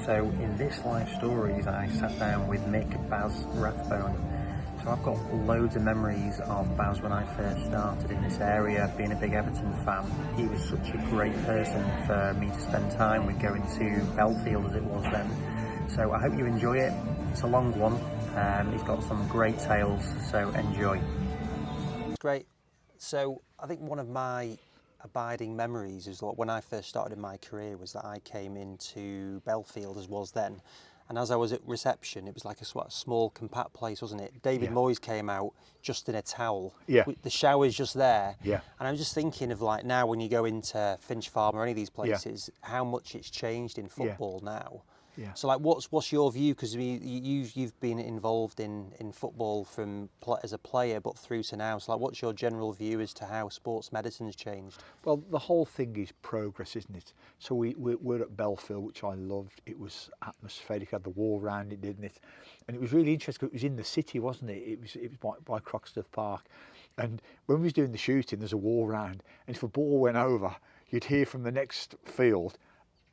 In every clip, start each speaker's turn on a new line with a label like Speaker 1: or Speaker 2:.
Speaker 1: So in this live stories I sat down with Mick Rathbone. So I've got loads of memories of Baz when I first started in this area, being a big Everton fan. He was such a great person for me to spend time with, going to Belfield as it was then. So I hope you enjoy it. It's a long one. He's got some great tales, so enjoy. Great. So I think one of my abiding memories is when I first started in my career was that I came into Belfield as was then, and as I was at reception, it was like a sort of small compact place, wasn't it? David Moyes came out just in a towel. The shower's just there. And I'm just thinking of like now when you go into Finch Farm or any of these places, how much it's changed in football now. So like what's your view, because you've been involved in football from as a player but through to now, so like what's your general view as to how sports medicine's changed?
Speaker 2: Well, the whole thing is progress, isn't it? So we're at Belfield, which I loved. It was atmospheric, had the wall around it, didn't it? And it was really interesting because it was in the city, wasn't it? It was by Croxteth Park, and when we was doing the shooting, there's a wall round, and if a ball went over, you'd hear from the next field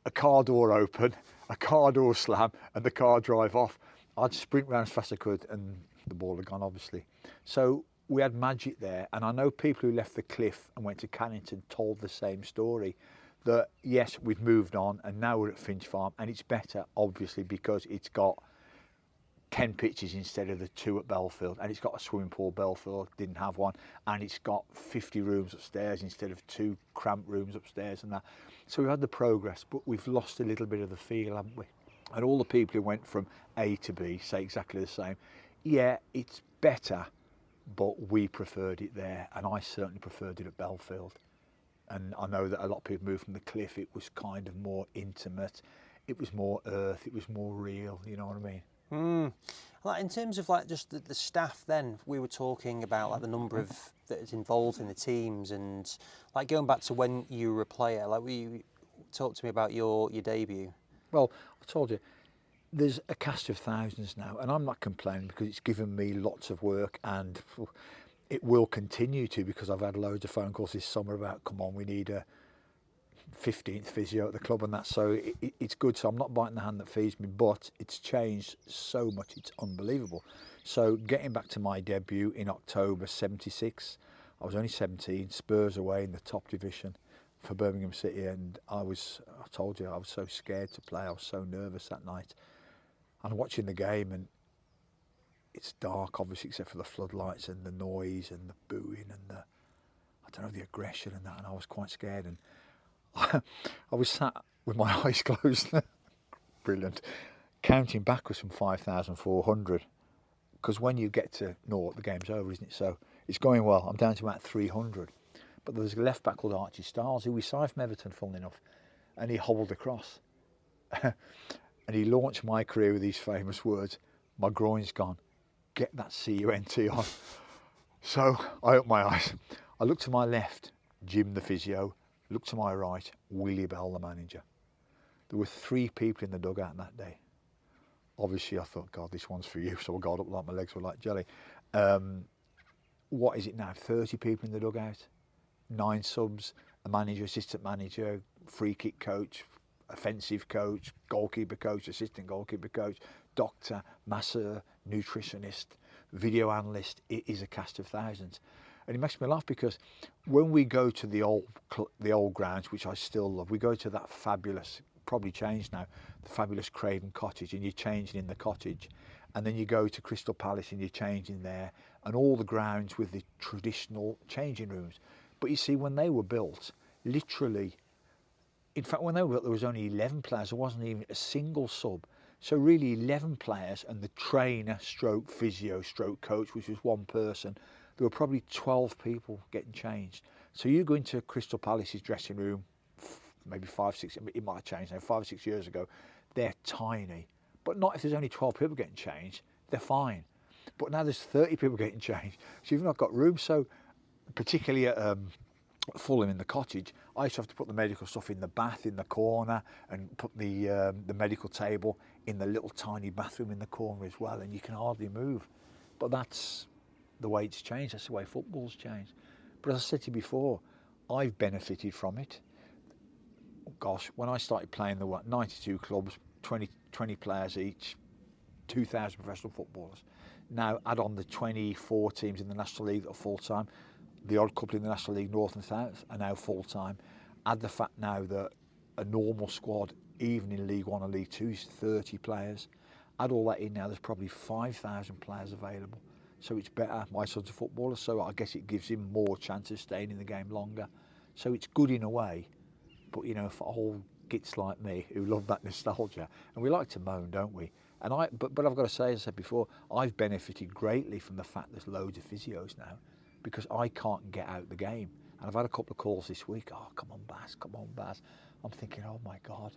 Speaker 2: a car door open, a car door slam, and the car drive off. I'd sprint round as fast as I could, and the ball had gone, obviously. So we had magic there, and I know people who left the Cliff and went to Cannington told the same story, that yes, we've moved on, and now we're at Finch Farm, and it's better, obviously, because it's got 10 pitches instead of the 2 at Belfield, and it's got a swimming pool. Belfield didn't have one, and it's got 50 rooms upstairs instead of 2 cramped rooms upstairs and that. So we've had the progress, but we've lost a little bit of the feel, haven't we? And all the people who went from A to B say exactly the same. Yeah, it's better, but we preferred it there, and I certainly preferred it at Belfield. And I know that a lot of people moved from the Cliff. It was kind of more intimate, it was more earth, it was more real, you know what I mean?
Speaker 1: Like in terms of like just the staff, then we were talking about like the number of that is involved in the teams, and like going back to when you were a player, like talk to me about your debut.
Speaker 2: Well, I told you, there's a cast of thousands now, and I'm not complaining because it's given me lots of work, and it will continue to, because I've had loads of phone calls this summer about, come on, we need a 15th physio at the club and that, so it's good. So I'm not biting the hand that feeds me, but it's changed so much, it's unbelievable. So getting back to my debut in October '76, I was only 17, Spurs away in the top division for Birmingham City, and I told you, I was so scared to play, I was so nervous that night. And watching the game, and it's dark obviously except for the floodlights and the noise and the booing and the aggression and that, and I was quite scared, and I was sat with my eyes closed, brilliant, counting backwards from 5,400, because when you get to 0, the game's over, isn't it? So it's going well. I'm down to about 300. But there was a left back called Archie Stiles, who we signed from Everton, funnily enough, and he hobbled across. And he launched my career with these famous words, "My groin's gone, get that CUNT on." So I opened my eyes. I looked to my left, Jim the physio. Looked to my right, Willie Bell, the manager. There were 3 people in the dugout that day. Obviously, I thought, God, this one's for you. So I got up like my legs were like jelly. What is it now? 30 people in the dugout, 9 subs, a manager, assistant manager, free kick coach, offensive coach, goalkeeper coach, assistant goalkeeper coach, doctor, masseur, nutritionist, video analyst. It is a cast of thousands. And it makes me laugh because when we go to the old grounds, which I still love, we go to that fabulous, probably changed now, the fabulous Craven Cottage, and you're changing in the cottage. And then you go to Crystal Palace and you're changing there, and all the grounds with the traditional changing rooms. But you see, when they were built, literally, in fact, when they were built, there was only 11 players. There wasn't even a single sub. So really 11 players and the trainer stroke physio stroke coach, which was one person. There were probably 12 people getting changed. So you go into Crystal Palace's dressing room, maybe 5, 6, it might have changed now, 5 or 6 years ago, they're tiny. But not if there's only 12 people getting changed, they're fine. But now there's 30 people getting changed, so you've not got room. So particularly at Fulham in the cottage, I used to have to put the medical stuff in the bath in the corner, and put the medical table in the little tiny bathroom in the corner as well, and you can hardly move. But that's the way it's changed, that's the way football's changed. But as I said to you before, I've benefited from it. Gosh, when I started playing, there were 92 clubs, 20 players each, 2,000 professional footballers. Now add on the 24 teams in the National League that are full-time, the odd couple in the National League North and South are now full-time. Add the fact now that a normal squad, even in League One and League Two, is 30 players. Add all that in now, there's probably 5,000 players available. So it's better. My son's a footballer, so I guess it gives him more chance of staying in the game longer. So it's good in a way, but you know, for old gits like me who love that nostalgia, and we like to moan, don't we? And but I've got to say, as I said before, I've benefited greatly from the fact there's loads of physios now, because I can't get out the game. And I've had a couple of calls this week. Oh, come on, Baz, come on, Baz. I'm thinking, oh my God.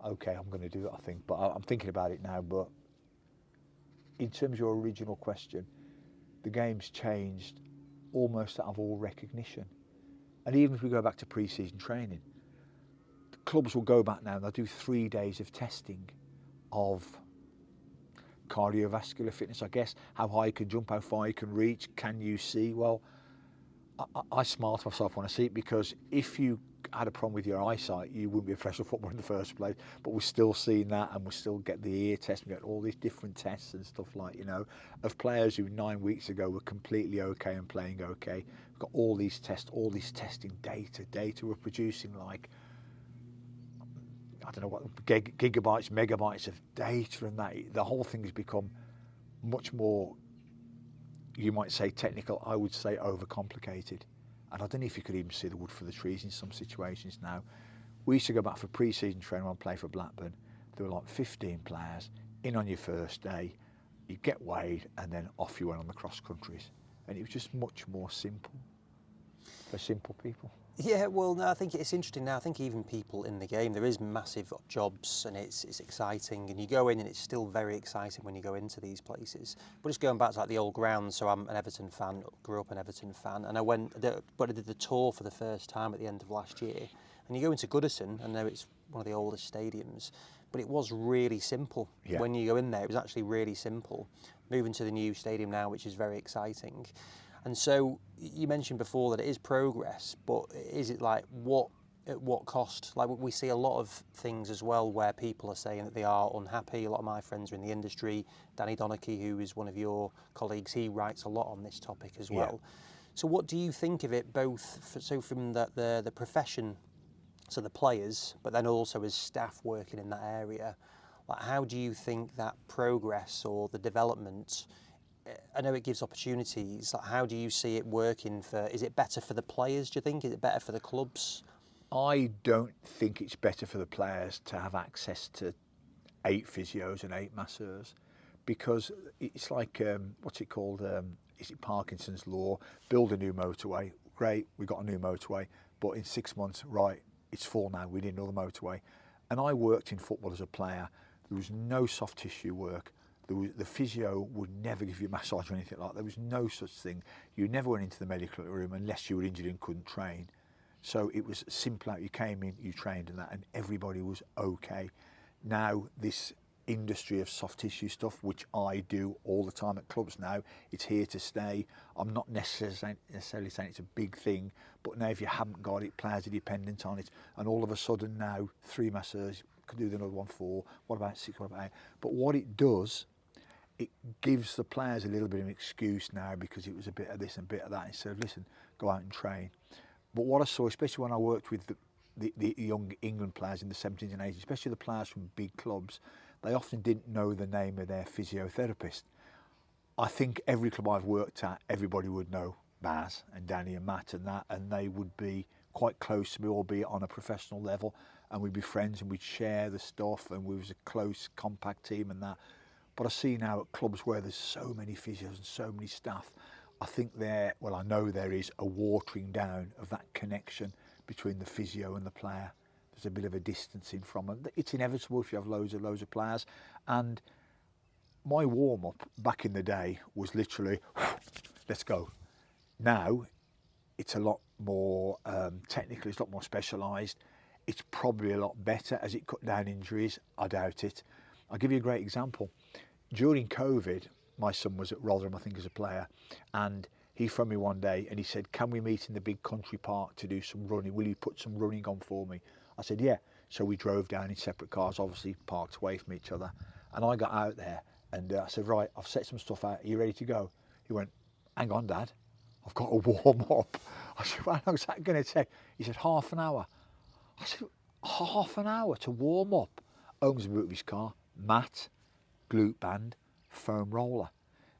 Speaker 2: Okay, I'm going to do it, I think. But I'm thinking about it now. But in terms of your original question, the game's changed almost out of all recognition. And even if we go back to pre-season training, the clubs will go back now and they'll do 3 days of testing of cardiovascular fitness, I guess, how high you can jump, how far you can reach, can you see? Well, I smile to myself when I see it, because if you had a problem with your eyesight, you wouldn't be a professional footballer in the first place. But we're still seeing that, and we still get the ear test, we get all these different tests and stuff like, you know, of players who 9 weeks ago were completely okay and playing okay. We've got all these tests, all this testing data we're producing, like, I don't know what, gigabytes, megabytes of data, and that the whole thing has become much more, you might say technical, I would say overcomplicated. And I don't know if you could even see the wood for the trees in some situations now. We used to go back for pre-season training when I played for Blackburn. There were like 15 players in on your first day, you get weighed, and then off you went on the cross countries. And it was just much more simple for simple people.
Speaker 3: Yeah, well, no, I think it's interesting now. I think even people in the game, there is massive jobs and it's exciting, and you go in and it's still very exciting when you go into these places. But just going back to like the old ground, so I'm an Everton fan, grew up an Everton fan, and I did the tour for the first time at the end of last year. And you go into Goodison, I know it's one of the oldest stadiums, but it was really simple.
Speaker 2: Yeah.
Speaker 3: When you go in there, it was actually really simple. Moving to the new stadium now, which is very exciting. And so you mentioned before that it is progress, but is it like at what cost? Like we see a lot of things as well where people are saying that they are unhappy. A lot of my friends are in the industry. Danny Donachie, who is one of your colleagues, he writes a lot on this topic as well. Yeah. So what do you think of it both, so from the profession, so the players, but then also as staff working in that area? Like how do you think that progress or the development, I know it gives opportunities, like how do you see it working is it better for the players, do you think? Is it better for the clubs?
Speaker 2: I don't think it's better for the players to have access to 8 physios and 8 masseurs, because it's like, what's it called, is it Parkinson's law? Build a new motorway, great, we got a new motorway, but in 6 months, right, it's full now, we need another motorway. And I worked in football as a player, there was no soft tissue work. The physio would never give you a massage or anything like that. There was no such thing. You never went into the medical room unless you were injured and couldn't train. So it was simple. You came in, you trained and that, and everybody was okay. Now this industry of soft tissue stuff, which I do all the time at clubs now, it's here to stay. I'm not necessarily saying it's a big thing, but now if you haven't got it, players are dependent on it. And all of a sudden now, 3 masseurs, could do another one 4, what about 6, what about 8? But what it does, it gives the players a little bit of an excuse now, because it was a bit of this and a bit of that, instead of, listen, go out and train. But what I saw, especially when I worked with the young England players in the 70s and 80s, especially the players from big clubs, they often didn't know the name of their physiotherapist. I think every club I've worked at, everybody would know Baz and Danny and Matt and that, and they would be quite close to me, albeit on a professional level, and we'd be friends and we'd share the stuff, and we was a close, compact team and that. But I see now at clubs where there's so many physios and so many staff, I think I know there is a watering down of that connection between the physio and the player. There's a bit of a distancing from them. It's inevitable if you have loads of players. And my warm-up back in the day was literally, let's go. Now, it's a lot more technical, it's a lot more specialised. It's probably a lot better. As it cut down injuries? I doubt it. I'll give you a great example. During COVID, my son was at Rotherham, I think, as a player, and he phoned me one day and he said, can we meet in the big country park to do some running? Will you put some running on for me? I said, yeah. So we drove down in separate cars, obviously parked away from each other. And I got out there and I said, right, I've set some stuff out. Are you ready to go? He went, hang on, Dad. I've got to warm up. I said, how long is that going to take? He said, half an hour. I said, half an hour to warm up? Opens the boot of his car, mat, glute band, foam roller.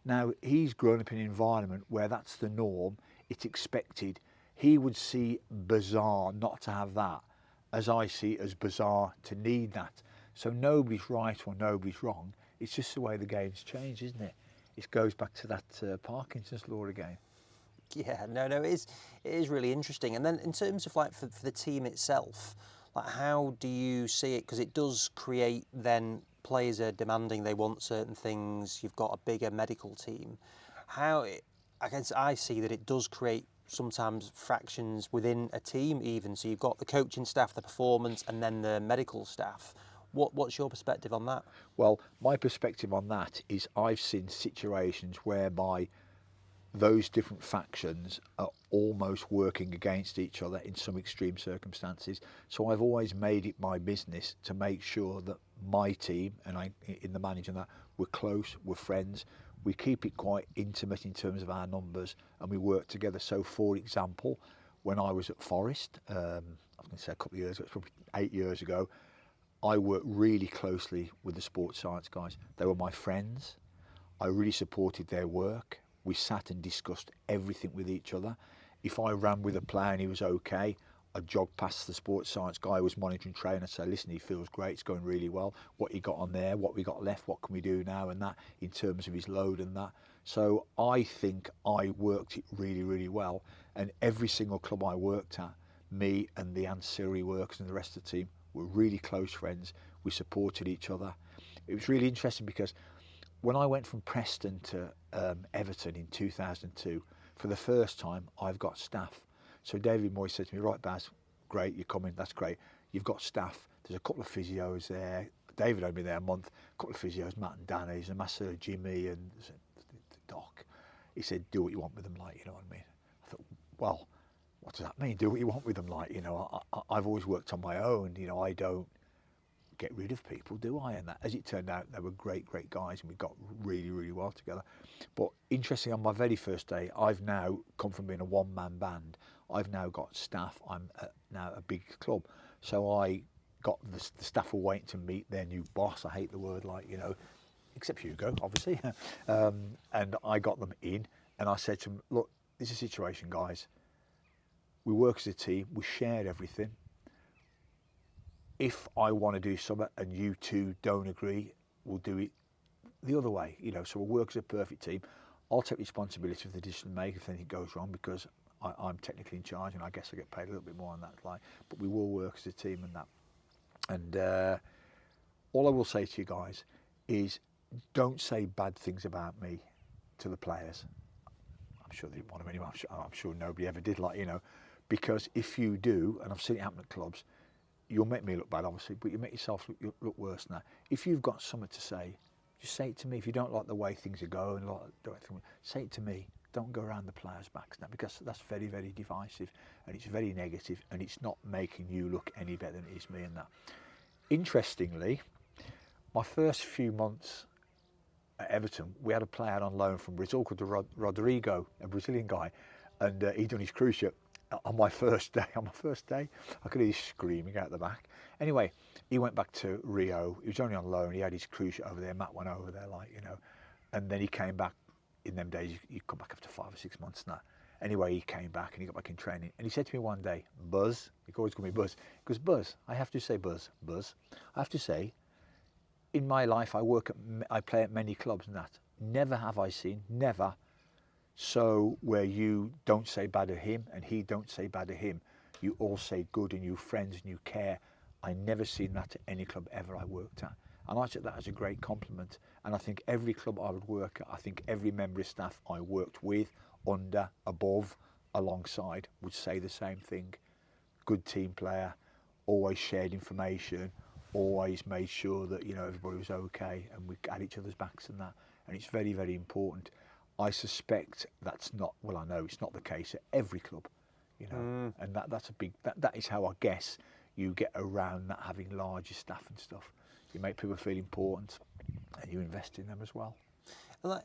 Speaker 2: Now, he's grown up in an environment where that's the norm, it's expected. He would see bizarre not to have that, as I see it as bizarre to need that. So nobody's right or nobody's wrong. It's just the way the game's changed, isn't it? It goes back to that Parkinson's law again.
Speaker 3: Yeah, no, it is really interesting. And then in terms of like for the team itself, like how do you see it? Because it does create then players are demanding, they want certain things. You've got a bigger medical team. I guess I see that it does create sometimes fractions within a team even. So you've got the coaching staff, the performance, and then the medical staff. What's your perspective on that?
Speaker 2: Well, my perspective on that is I've seen situations whereby those different factions are almost working against each other in some extreme circumstances. So I've always made it my business to make sure that my team and I, in the managing that, we're close, we're friends, we keep it quite intimate in terms of our numbers, and we work together. So, for example, when I was at Forest, I was going to say a couple of years ago, it's probably 8 years ago, I worked really closely with the sports science guys. They were my friends. I really supported their work. We sat and discussed everything with each other. If I ran with a player and he was okay, I'd jog past the sports science guy who was monitoring training and say, listen, he feels great, it's going really well. What he got on there, what we got left, what can we do now, and that in terms of his load and that. So I think I worked it really, really well. And every single club I worked at, me and the ancillary workers and the rest of the team were really close friends. We supported each other. It was really interesting because when I went from Preston to Everton in 2002, for the first time, I've got staff. So David Moyes said to me, right, Baz, great, you're coming, that's great. You've got staff. There's a couple of physios there. David had been there a month. A couple of physios, Matt and Danny, there's a masseur, Jimmy, and the doc. He said, do what you want with them, like, you know what I mean? I thought, well, what does that mean? Do what you want with them, like, you know, I've always worked on my own, you know, I don't get rid of people, do I? And that, as it turned out, they were great guys, and we got really, really well together. But interesting, on my very first day, I've now come from being a one-man band. I've now got staff. I'm now a big club, so I got the staff were waiting to meet their new boss. I hate the word, like, you know, except Hugo, obviously. And I got them in, and I said to them, look, this is a situation, guys. We work as a team. We share everything. If I want to do something and you two don't agree, we'll do it the other way. You know, so we'll work as a perfect team. I'll take responsibility for the decision to make if anything goes wrong, because I'm technically in charge, and I guess I get paid a little bit more on that. Like, but we will work as a team and that. And all I will say to you guys is, don't say bad things about me to the players. I'm sure they didn't want them anyway. I'm sure nobody ever did, like, you know, because if you do, and I've seen it happen at clubs, you'll make me look bad, obviously, but you make yourself look worse than that. If you've got something to say, just say it to me. If you don't like the way things are going, say it to me. Don't go around the players' backs now, because that's very, very divisive, and it's very negative, and it's not making you look any better than it is me and that. Interestingly, my first few months at Everton, we had a player on loan from Brazil called Rodrigo, a Brazilian guy, and he'd done his cruise ship. On my first day, I could hear him screaming out the back. Anyway, he went back to Rio. He was only on loan. He had his cruise ship over there. Matt went over there, like, you know, and then he came back. In them days, you come back after 5 or 6 months now. Anyway, he came back and he got back in training. And he said to me one day, Buzz, he always called me Buzz. He goes, Buzz, I have to say, Buzz, I have to say, in my life, I play at many clubs and that. Never have I seen, never, so where you don't say bad of him and he don't say bad of him. You all say good and you friends and you care. I never seen that at any club ever I worked at. And I took that as a great compliment. And I think every club I would work at, I think every member of staff I worked with, under, above, alongside, would say the same thing. Good team player, always shared information, always made sure that, you know, everybody was okay and we had each other's backs and that. And it's very, very important. I suspect that's not, well, I know it's not the case at every club, you know, and that's a big, that is how I guess you get around that having larger staff and stuff. You make people feel important, and you invest in them as well.
Speaker 3: And like,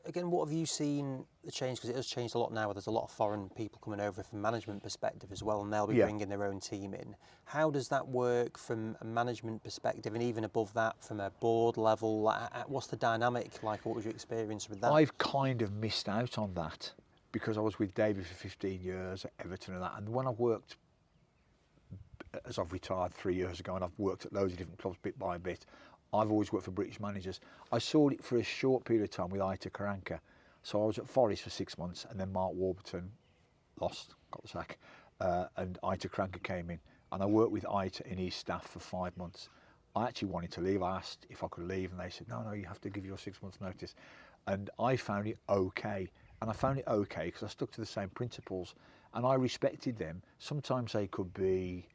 Speaker 3: again, what have you seen the change? Because it has changed a lot now. There's a lot of foreign people coming over from a management perspective as well, and they'll be bringing their own team in. How does that work from a management perspective, and even above that, from a board level? What's the dynamic like? What was your experience with that?
Speaker 2: I've kind of missed out on that because I was with David for 15 years at Everton and that. And when I worked, as I've retired 3 years ago, and I've worked at loads of different clubs bit by bit, I've always worked for British managers. I saw it for a short period of time with Ita Karanka. So I was at Forest for 6 months, and then Mark Warburton got the sack, and Ita Karanka came in. And I worked with Ita and his staff for 5 months. I actually wanted to leave. I asked if I could leave, and they said, no, you have to give your 6 months notice. And I found it okay. And I found it okay because I stuck to the same principles, and I respected them. Sometimes they could be,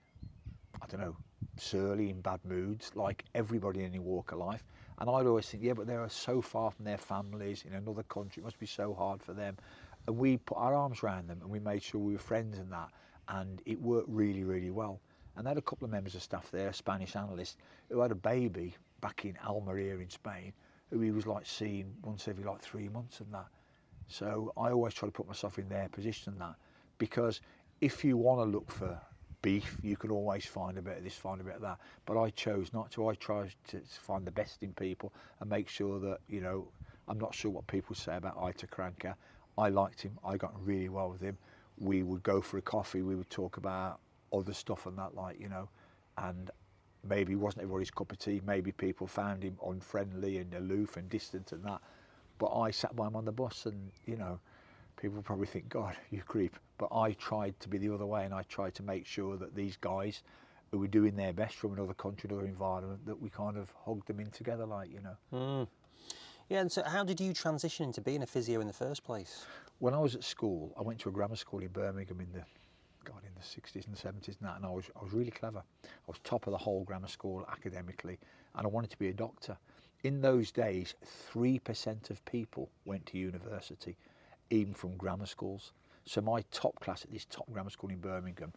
Speaker 2: I don't know, surly, in bad moods, like everybody in any walk of life. And I'd always think, yeah, but they are so far from their families in another country, it must be so hard for them. And we put our arms around them, and we made sure we were friends and that, and it worked really, really well. And they had a couple of members of staff there, a Spanish analyst, who had a baby back in Almeria in Spain, who he was like seeing once every like 3 months and that. So I always try to put myself in their position and that, because if you want to look for beef, you can always find a bit of this, find a bit of that. But I chose not to. I tried to find the best in people and make sure that, you know, I'm not sure what people say about Ita Karanka. I liked him. I got really well with him. We would go for a coffee. We would talk about other stuff and that, like, you know, and maybe it wasn't everybody's cup of tea. Maybe people found him unfriendly and aloof and distant and that. But I sat by him on the bus, and, you know, people probably think, God, you creep. But I tried to be the other way, and I tried to make sure that these guys who were doing their best from another country, another environment, that we kind of hugged them in together, like, you know.
Speaker 3: Yeah, and so how did you transition into being a physio in the first place?
Speaker 2: When I was at school, I went to a grammar school in Birmingham in the 60s and 70s and that, and I was really clever. I was top of the whole grammar school academically, and I wanted to be a doctor. In those days, 3% of people went to university, even from grammar schools. So my top class at this top grammar school in Birmingham,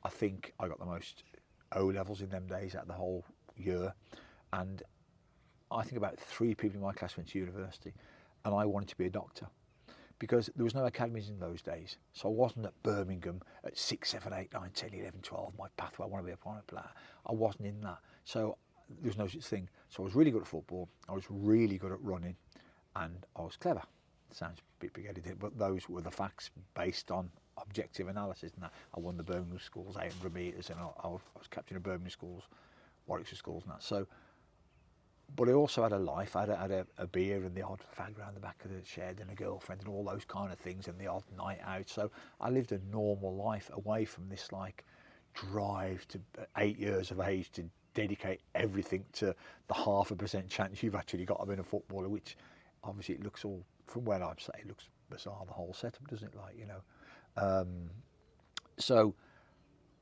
Speaker 2: I think I got the most O levels in them days out of the whole year. And I think about 3 people in my class went to university, and I wanted to be a doctor because there was no academies in those days. So I wasn't at Birmingham at 6, 7, 8, 9, 10, 11, 12, my pathway, I want to be a pilot player. I wasn't in that. So there was no such thing. So I was really good at football, I was really good at running, and I was clever. Sounds a bit big-headed, but those were the facts based on objective analysis. And that I won the Birmingham schools 800 metres, and I was captain of Birmingham schools, Warwickshire schools, and that. So, but I also had a life. I had a beer and the odd fag around the back of the shed, and a girlfriend, and all those kind of things, and the odd night out. So I lived a normal life away from this like drive to 8 years of age to dedicate everything to the 0.5% chance you've actually got of being a footballer, which obviously it looks all, from where I'm saying, it looks bizarre, the whole setup, doesn't it? Like, you know. So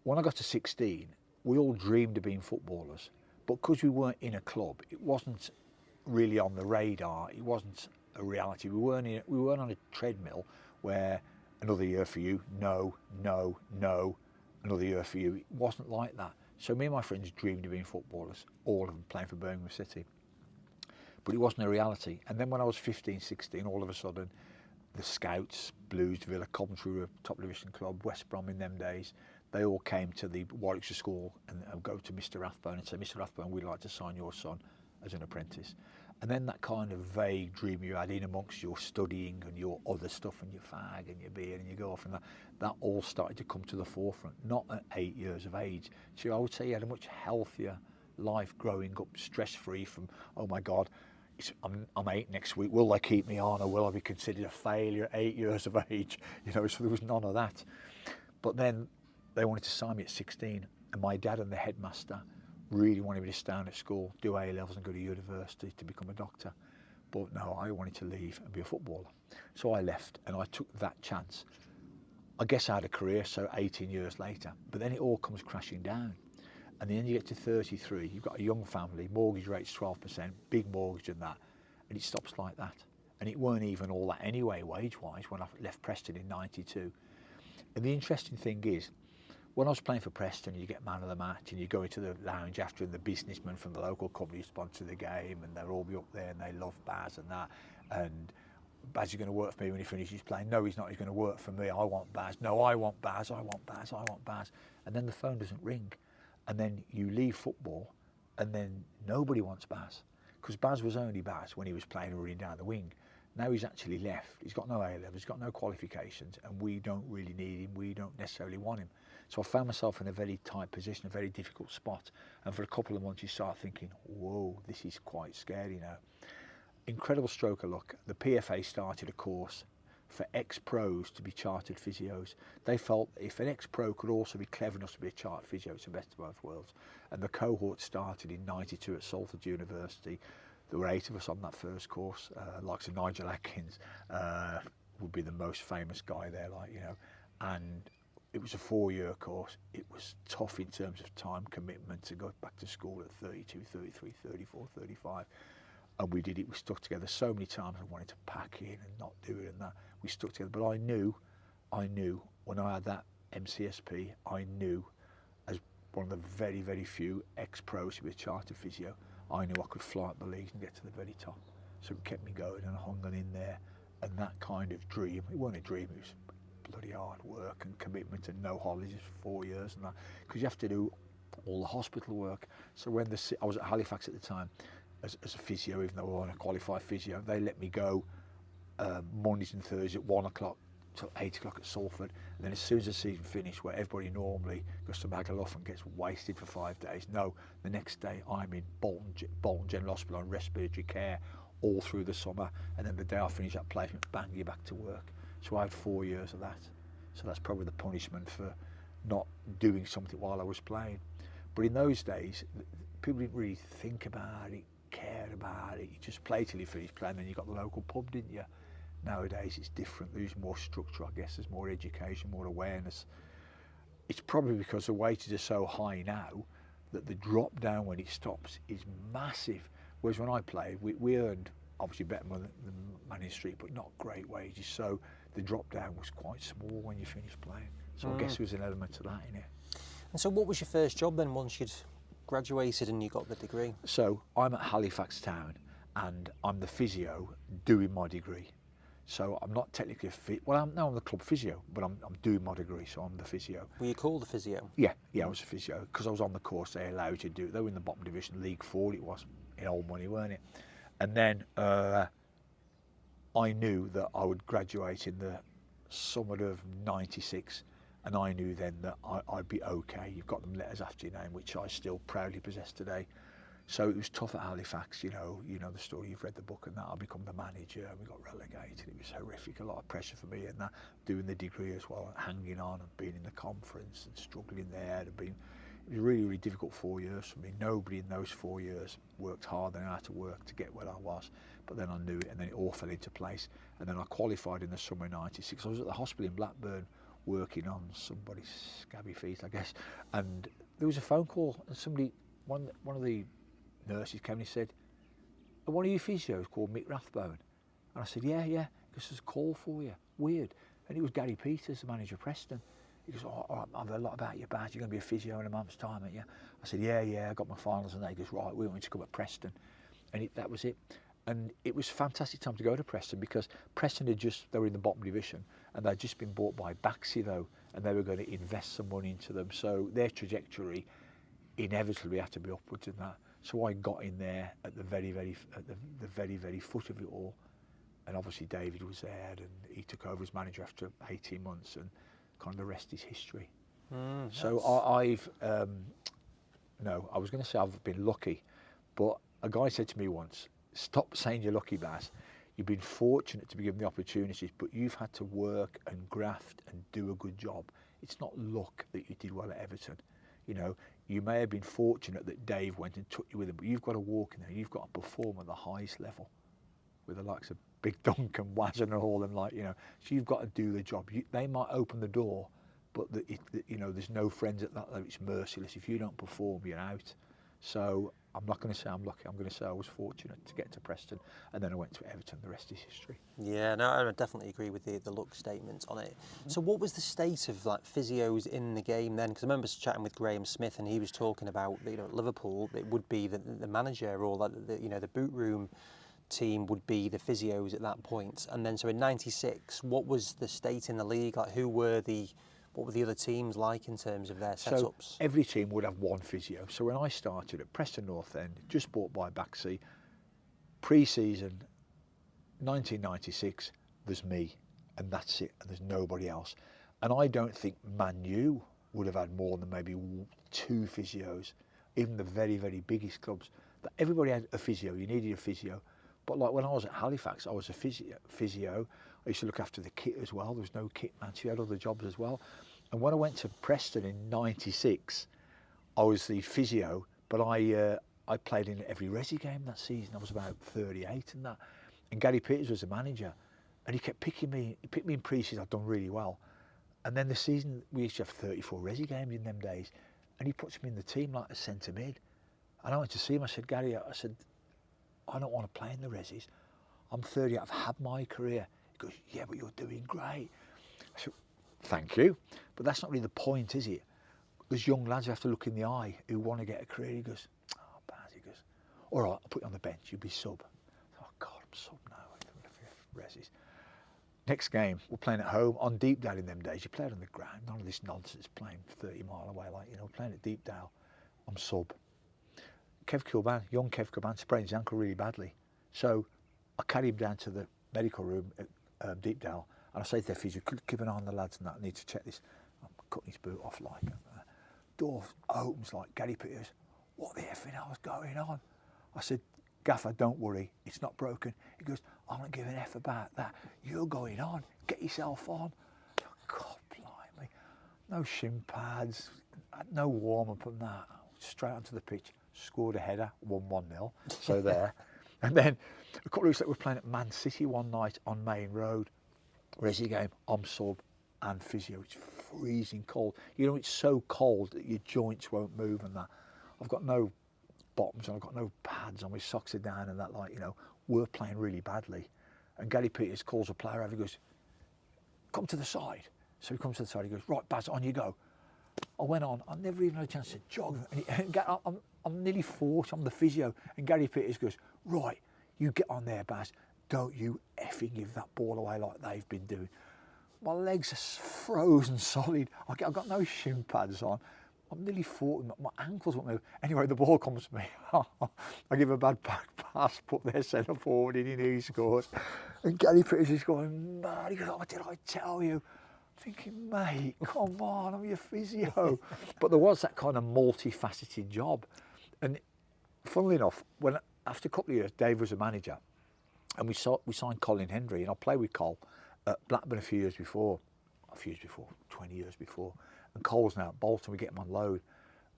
Speaker 2: when I got to 16, we all dreamed of being footballers, but because we weren't in a club, it wasn't really on the radar. It wasn't a reality. We weren't on a treadmill where another year for you, no, another year for you. It wasn't like that. So me and my friends dreamed of being footballers, all of them playing for Birmingham City. But it wasn't a reality. And then when I was 15, 16, all of a sudden, the Scouts, Blues, Villa, Coventry were a top division club, West Brom in them days, they all came to the Warwickshire school and go to Mr. Rathbone and say, Mr. Rathbone, we'd like to sign your son as an apprentice. And then that kind of vague dream you had in amongst your studying and your other stuff and your fag and your beer and your girlfriend, that all started to come to the forefront, not at 8 years of age. So I would say you had a much healthier life growing up, stress-free from, oh my God, I'm 8 next week, will they keep me on, or will I be considered a failure at 8 years of age? You know, so there was none of that. But then they wanted to sign me at 16, and my dad and the headmaster really wanted me to stay on at school, do A levels and go to university to become a doctor. But no, I wanted to leave and be a footballer. So I left, and I took that chance. I guess I had a career, so 18 years later, but then it all comes crashing down. And then you get to 33, you've got a young family, mortgage rate's 12%, big mortgage and that, and it stops like that. And it weren't even all that anyway, wage-wise, when I left Preston in 92. And the interesting thing is, when I was playing for Preston, you get man of the match and you go into the lounge after, and the businessmen from the local company sponsor the game, and they'll all be up there and they love Baz and that. And Baz is going to work for me when he finishes playing. No, he's not. He's going to work for me. I want Baz. No, I want Baz. I want Baz. I want Baz. And then the phone doesn't ring. And then you leave football and then nobody wants Baz. Because Baz was only Baz when he was playing and running down the wing. Now he's actually left. He's got no A-level. He's got no qualifications. And we don't really need him. We don't necessarily want him. So I found myself in a very tight position, a very difficult spot. And for a couple of months you start thinking, whoa, this is quite scary now. Incredible stroke of luck. The PFA started a course for ex-pros to be chartered physios. They felt if an ex-pro could also be clever enough to be a chartered physio, it's the best of both worlds. And the cohort started in '92 at Salford University. There were 8 of us on that first course. Like Nigel Atkins would be the most famous guy there, and it was a 4-year course. It was tough in terms of time commitment to go back to school at 32, 33, 34, 35. And we did it. We stuck together so many times. I wanted to pack in and not do it and that. We stuck together. But I knew when I had that MCSP, I knew as one of the very, very few ex-pros to be a chartered physio, I knew I could fly up the leagues and get to the very top. So it kept me going and I hung on in there. And that kind of dream, it wasn't a dream, it was bloody hard work and commitment and no holidays for 4 years and that. Because you have to do all the hospital work. So when I was at Halifax at the time, as a physio, even though I wasn't a qualified physio, they let me go Mondays and Thursdays at 1 o'clock till 8 o'clock at Salford. And then as soon as the season finished, where everybody normally goes to Magaluf and gets wasted for 5 days, no, the next day I'm in Bolton General Hospital on respiratory care all through the summer. And then the day I finish that placement, bang, you're back to work. So I had 4 years of that. So that's probably the punishment for not doing something while I was playing. But in those days, people didn't really think about it, cared about it. You just played till you finished playing, then you got the local pub, didn't you? Nowadays it's different. There's more structure, I guess. There's more education, more awareness. It's probably because the wages are so high now that the drop down when it stops is massive. Whereas when I played, we earned obviously better than Man in the Street, but not great wages. So the drop down was quite small when you finished playing. So I guess there was an element to that in it.
Speaker 3: And so what was your first job then once you'd graduated and you got the degree?
Speaker 2: So I'm at Halifax Town and I'm the physio doing my degree. So I'm not technically I'm the club physio, but I'm doing my degree, so I'm the physio.
Speaker 3: Were you called a physio?
Speaker 2: Yeah, I was a physio because I was on the course they allowed you to do. They were in the bottom division, League 4 it was, in old money, weren't it? And then I knew that I would graduate in the summer of '96, and I knew then that I'd be okay. You've got them letters after your name, which I still proudly possess today. So it was tough at Halifax, you know the story, you've read the book and that. I become the manager, we got relegated, it was horrific, a lot of pressure for me and that, doing the degree as well, hanging on and being in the conference and struggling there. It was really, really difficult 4 years for me. Nobody in those 4 years worked hard and had to work to get where I was, but then I knew it and then it all fell into place. And then I qualified in the summer of '96. I was at the hospital in Blackburn working on somebody's scabby feet, I guess, and there was a phone call and one of the nurses came and he said, one of you physios called Mick Rathbone? And I said, yeah, because there's a call for you. Weird. And it was Gary Peters, the manager of Preston. He goes, I've heard a lot about you, Baz. You're going to be a physio in a month's time, aren't you? I said, yeah, I got my finals and that. He goes, right, we want you to come to Preston. And that was it. And it was a fantastic time to go to Preston because Preston they were in the bottom division and they'd just been bought by Baxi though, and they were going to invest some money into them. So their trajectory inevitably had to be upwards in that. So I got in there at the very, very foot of it all. And obviously David was there and he took over as manager after 18 months and kind of the rest is history. So I was going to say I've been lucky, but a guy said to me once, stop saying you're lucky, Baz. You've been fortunate to be given the opportunities, but you've had to work and graft and do a good job. It's not luck that you did well at Everton. You may have been fortunate that Dave went and took you with him, but you've got to walk in there. You've got to perform at the highest level with the likes of Big Duncan, Wazan and all them, So you've got to do the job. They might open the door, but there's no friends at that level. It's merciless. If you don't perform, you're out. So I'm not going to say I'm lucky. I'm going to say I was fortunate to get to Preston, and then I went to Everton. The rest is history.
Speaker 3: Yeah, no, I definitely agree with the luck statement on it. So what was the state of like physios in the game then? Because I remember chatting with Graham Smith, and he was talking about, you know, at Liverpool, it would be the manager or like the boot room team would be the physios at that point. And then so in '96, what was the state in the league? Like what were the other teams like in terms of their setups?
Speaker 2: So every team would have one physio. So when I started at Preston North End, just bought by Baxi, pre-season 1996, there's me, and that's it, and there's nobody else. And I don't think Man U would have had more than maybe 2 physios, even the very, very biggest clubs. That everybody had a physio, you needed a physio. But like when I was at Halifax, I was a physio. I used to look after the kit as well. There was no kit man, so you had other jobs as well. And when I went to Preston in '96, I was the physio, but I played in every resi game that season. I was about 38 and that. And Gary Peters was the manager, and he kept picking me. He picked me in pre-season. I'd done really well. And then the season, we used to have 34 resi games in them days, and he puts me in the team like a centre mid. And I went to see him. I said, Gary, I don't want to play in the resis. I'm 30, I've had my career. He goes, yeah, but you're doing great. I said, thank you. But that's not really the point, is it? There's young lads who have to look in the eye who want to get a career. He goes, oh, Baz. He goes, all right, I'll put you on the bench. You'll be sub. Oh, God, I'm sub now. Resis. Next game, we're playing at home on Deepdale in them days. You played on the ground. None of this nonsense playing 30 mile away, like, you know, playing at Deepdale. I'm sub. Kev Kilban, young Kev Kilban, sprained his ankle really badly. So I carry him down to the medical room at Deepdale, and I say to their physio, keep an eye on the lads and that, I need to check this. I'm cutting his boot off like, door opens like, Gary Peters, what the effing hell was going on? I said, Gaffer, don't worry, it's not broken. He goes, I don't give an F about that. You're going on, get yourself on. God, blimey. No shin pads, no warm-up and that. Straight onto the pitch, scored a header, won 1-0, so there. And then a couple of weeks later, we're playing at Man City one night on Main Road. Resi game, I'm sub and physio. It's freezing cold. You know, it's so cold that your joints won't move and that. I've got no bottoms and I've got no pads on, my socks are down and that, like, you know, we're playing really badly. And Gary Peters calls a player over, he goes, come to the side. So he comes to the side, he goes, right, Baz, on you go. I went on, I never even had a chance to jog. And I'm nearly 40, I'm the physio. And Gary Peters goes, right, you get on there, Baz. Don't you effing give that ball away like they've been doing. My legs are frozen solid. I've got no shin pads on. I'm nearly 40, my ankles won't move. Anyway, the ball comes to me. I give a bad back pass, put their centre forward in, and he scores. And Gary Peters is going, man, he goes, oh, did I tell you? Thinking, mate, come on, I'm your physio. But there was that kind of multifaceted job. And funnily enough, after a couple of years, Dave was a manager, and we signed Colin Hendry, and I played with Cole at Blackburn a few years before, 20 years before. And Cole's now at Bolton, we get him on loan.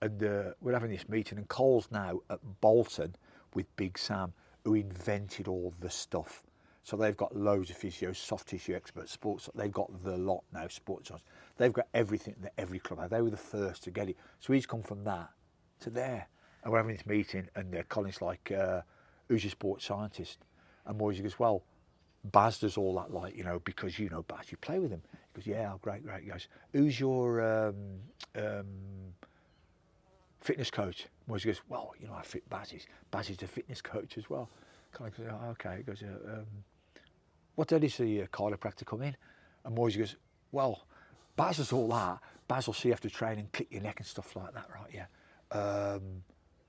Speaker 2: And we're having this meeting, and Cole's now at Bolton with Big Sam, who invented all the stuff. So they've got loads of physios, soft tissue experts, sports. They've got the lot now, sports science. They've got everything that every club had. They were the first to get it. So he's come from that to there. And we're having this meeting, and Colin's like, who's your sports scientist? And Moyes goes, well, Baz does all that, like, you know, because you know Baz, you play with him. He goes, yeah, great. He goes, who's your fitness coach? Moyes goes, well, you know, I fit Baz is the fitness coach as well. Colin goes, oh, okay. He goes, what day does the chiropractor come in? And Moyes goes, well, Baz does all that. Baz will see you after training, click your neck and stuff like that, right? Yeah.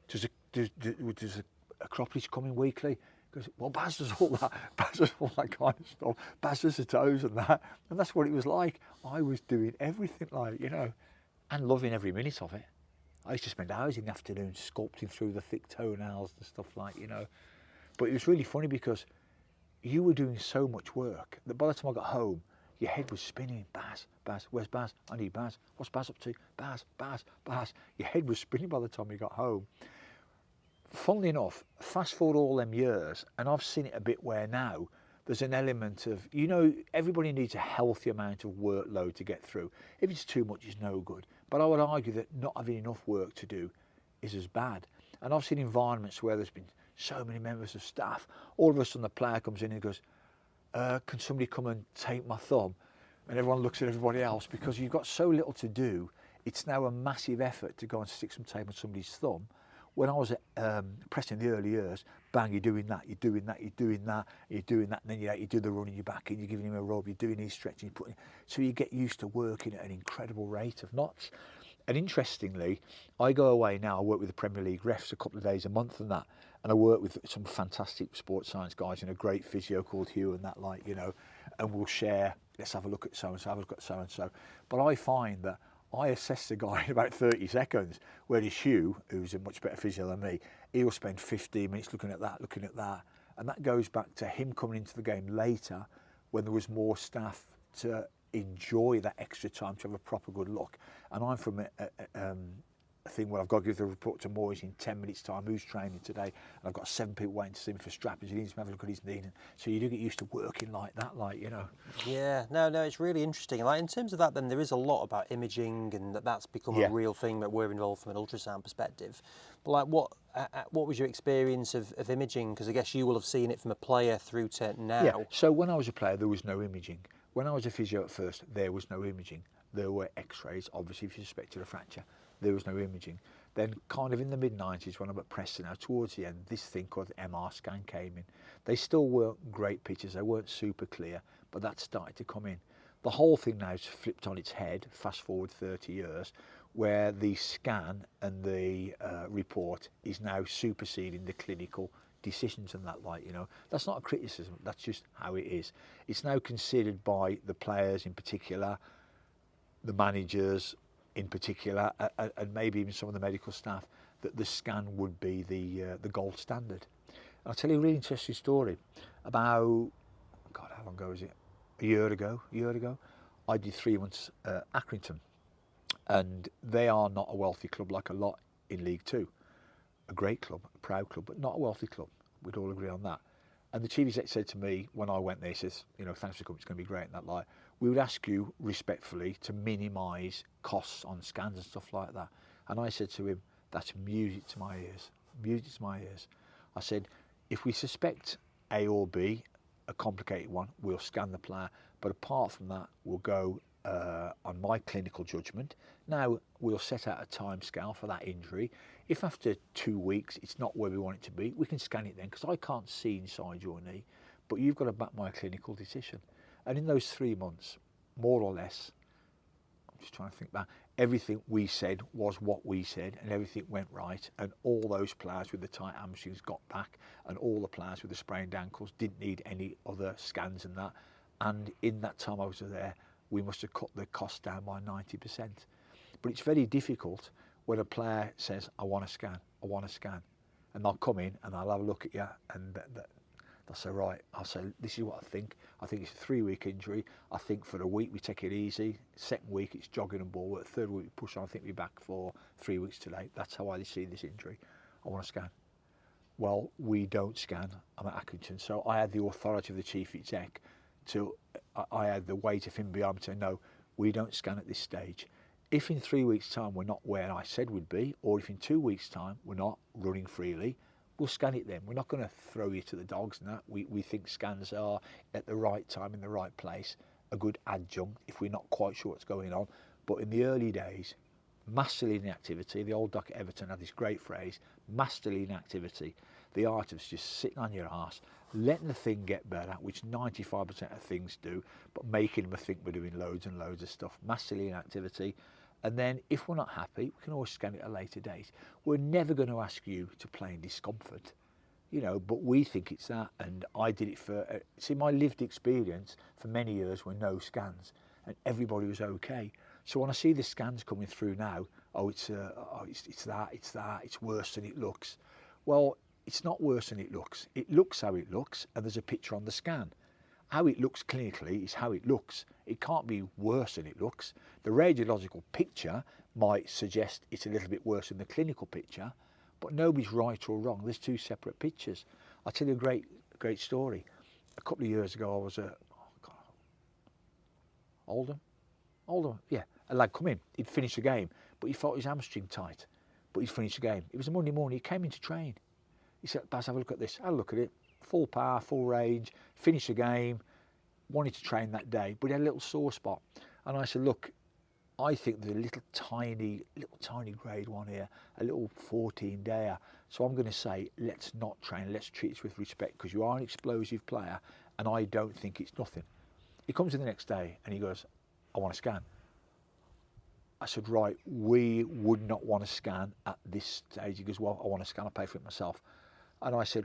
Speaker 2: Does Acropolis come in weekly? He goes, well, Baz does all that. Baz does all that kind of stuff. Baz does the toes and that. And that's what it was like. I was doing everything, like, you know, and loving every minute of it. I used to spend hours in the afternoon sculpting through the thick toenails and stuff, like, you know. But it was really funny because you were doing so much work that by the time I got home, your head was spinning. Baz, where's Baz? I need Baz. What's Baz up to? Baz. Your head was spinning by the time you got home. Funnily enough, fast forward all them years, and I've seen it a bit where now there's an element of, you know, everybody needs a healthy amount of workload to get through. If it's too much, it's no good. But I would argue that not having enough work to do is as bad. And I've seen environments where there's been so many members of staff, all of a sudden the player comes in and goes, can somebody come and take my thumb? And everyone looks at everybody else because you've got so little to do. It's now a massive effort to go and stick some tape on somebody's thumb. When I was at Preston in the early years, bang, you're doing that, you're doing that, you're doing that, you're doing that, and then you do the running, you're back in, you're giving him a rub, you're doing his stretching, you're putting, so you get used to working at an incredible rate of knots. And interestingly, I go away now, I work with the Premier League refs a couple of days a month and that, and I work with some fantastic sports science guys and a great physio called Hugh and that, like, you know, and we'll share, let's have a look at so-and-so, have a look at so-and-so. But I find that I assess the guy in about 30 seconds, whereas Hugh, who's a much better physio than me, he'll spend 15 minutes looking at that. And that goes back to him coming into the game later when there was more staff to enjoy that extra time to have a proper good look. And I'm from a thing where I've got to give the report to Moyes in 10 minutes time, who's training today, and I've got 7 people waiting to see him for strappers, he needs to have a look at his knee. So you do get used to working like that, like, you know.
Speaker 3: Yeah, no, it's really interesting. Like, in terms of that, then there is a lot about imaging, and that's become a real thing that we're involved from an ultrasound perspective. But like, what was your experience of imaging? Because I guess you will have seen it from a player through to now.
Speaker 2: Yeah, so when I was a player, there was no imaging. When I was a physio at first, there was no imaging. There were x-rays, obviously, if you suspected a fracture. There was no imaging. Then kind of in the mid-90s, when I'm at Preston now, towards the end, this thing called the MR scan came in. They still weren't great pictures, they weren't super clear, but that started to come in. The whole thing now is flipped on its head, fast forward 30 years, where the scan and the report is now superseding the clinical decisions and that, like, you know. That's not a criticism, that's just how it is. It's now considered by the players in particular, the managers in particular, and maybe even some of the medical staff, that the scan would be the gold standard. And I'll tell you a really interesting story. About, God, how long ago is it? A year ago, I did 3 months at Accrington, and they are not a wealthy club like a lot in League Two. A great club, a proud club, but not a wealthy club. We'd all agree on that. And the chief exec said to me when I went there, he says, you know, thanks for coming, it's going to be great and that, like, we would ask you respectfully to minimise costs on scans and stuff like that. And I said to him, that's music to my ears, music to my ears. I said, if we suspect A or B, a complicated one, we'll scan the player. But apart from that, we'll go on my clinical judgment. Now, we'll set out a time scale for that injury. If after 2 weeks it's not where we want it to be, we can scan it then, because I can't see inside your knee, but you've got to back my clinical decision. And in those 3 months, more or less, I'm just trying to think back, everything we said was what we said, and everything went right, and all those players with the tight hamstrings got back, and all the players with the sprained ankles didn't need any other scans and that. And in that time I was there, we must have cut the cost down by 90%. But it's very difficult when a player says, I want to scan, and they'll come in and I'll have a look at you, and they'll say, right, I'll say, this is what I think it's a 3-week injury. I think for a week we take it easy, second week it's jogging and ball work, third week we push on, I think we're back for 3 weeks today. That's how I see this injury. I want to scan. Well, we don't scan. I'm at Accrington, so I had the authority of the chief exec I had the weight of him behind me to say, no, we don't scan at this stage. If in 3 weeks' time we're not where I said we'd be, or if in 2 weeks' time we're not running freely, we'll scan it then. We're not going to throw you to the dogs and that. We think scans are, at the right time, in the right place, a good adjunct if we're not quite sure what's going on. But in the early days, masterly inactivity, the old doc at Everton had this great phrase, masterly inactivity, the art of just sitting on your arse, letting the thing get better, which 95% of things do, but making them think we're doing loads and loads of stuff. Masterly inactivity. And then if we're not happy, we can always scan it at a later date. We're never going to ask you to play in discomfort, you know, but we think it's that. And I did it for, see, my lived experience for many years were no scans, and everybody was okay. So when I see the scans coming through now, it's that, it's worse than it looks. Well, it's not worse than it looks. It looks how it looks, and there's a picture on the scan. How it looks clinically is how it looks. It can't be worse than it looks. The radiological picture might suggest it's a little bit worse than the clinical picture, but nobody's right or wrong. There's two separate pictures. I'll tell you a great story. A couple of years ago, I was at Oldham, yeah. A lad come in. He'd finished the game, but he felt his hamstring tight. but he'd finished the game. It was a Monday morning, he came in to train. He said, Baz, have a look at this. I had a look at it, full power, full range, finished the game, wanted to train that day, but he had a little sore spot. And I said, look, I think there's a little tiny grade 1 here, a little 14-dayer. So I'm going to say, let's not train, let's treat this with respect, because you are an explosive player, and I don't think it's nothing. He comes in the next day and he goes, I want a scan. I said, right, we would not want a scan at this stage. He goes, well, I want a scan, I'll pay for it myself. And I said,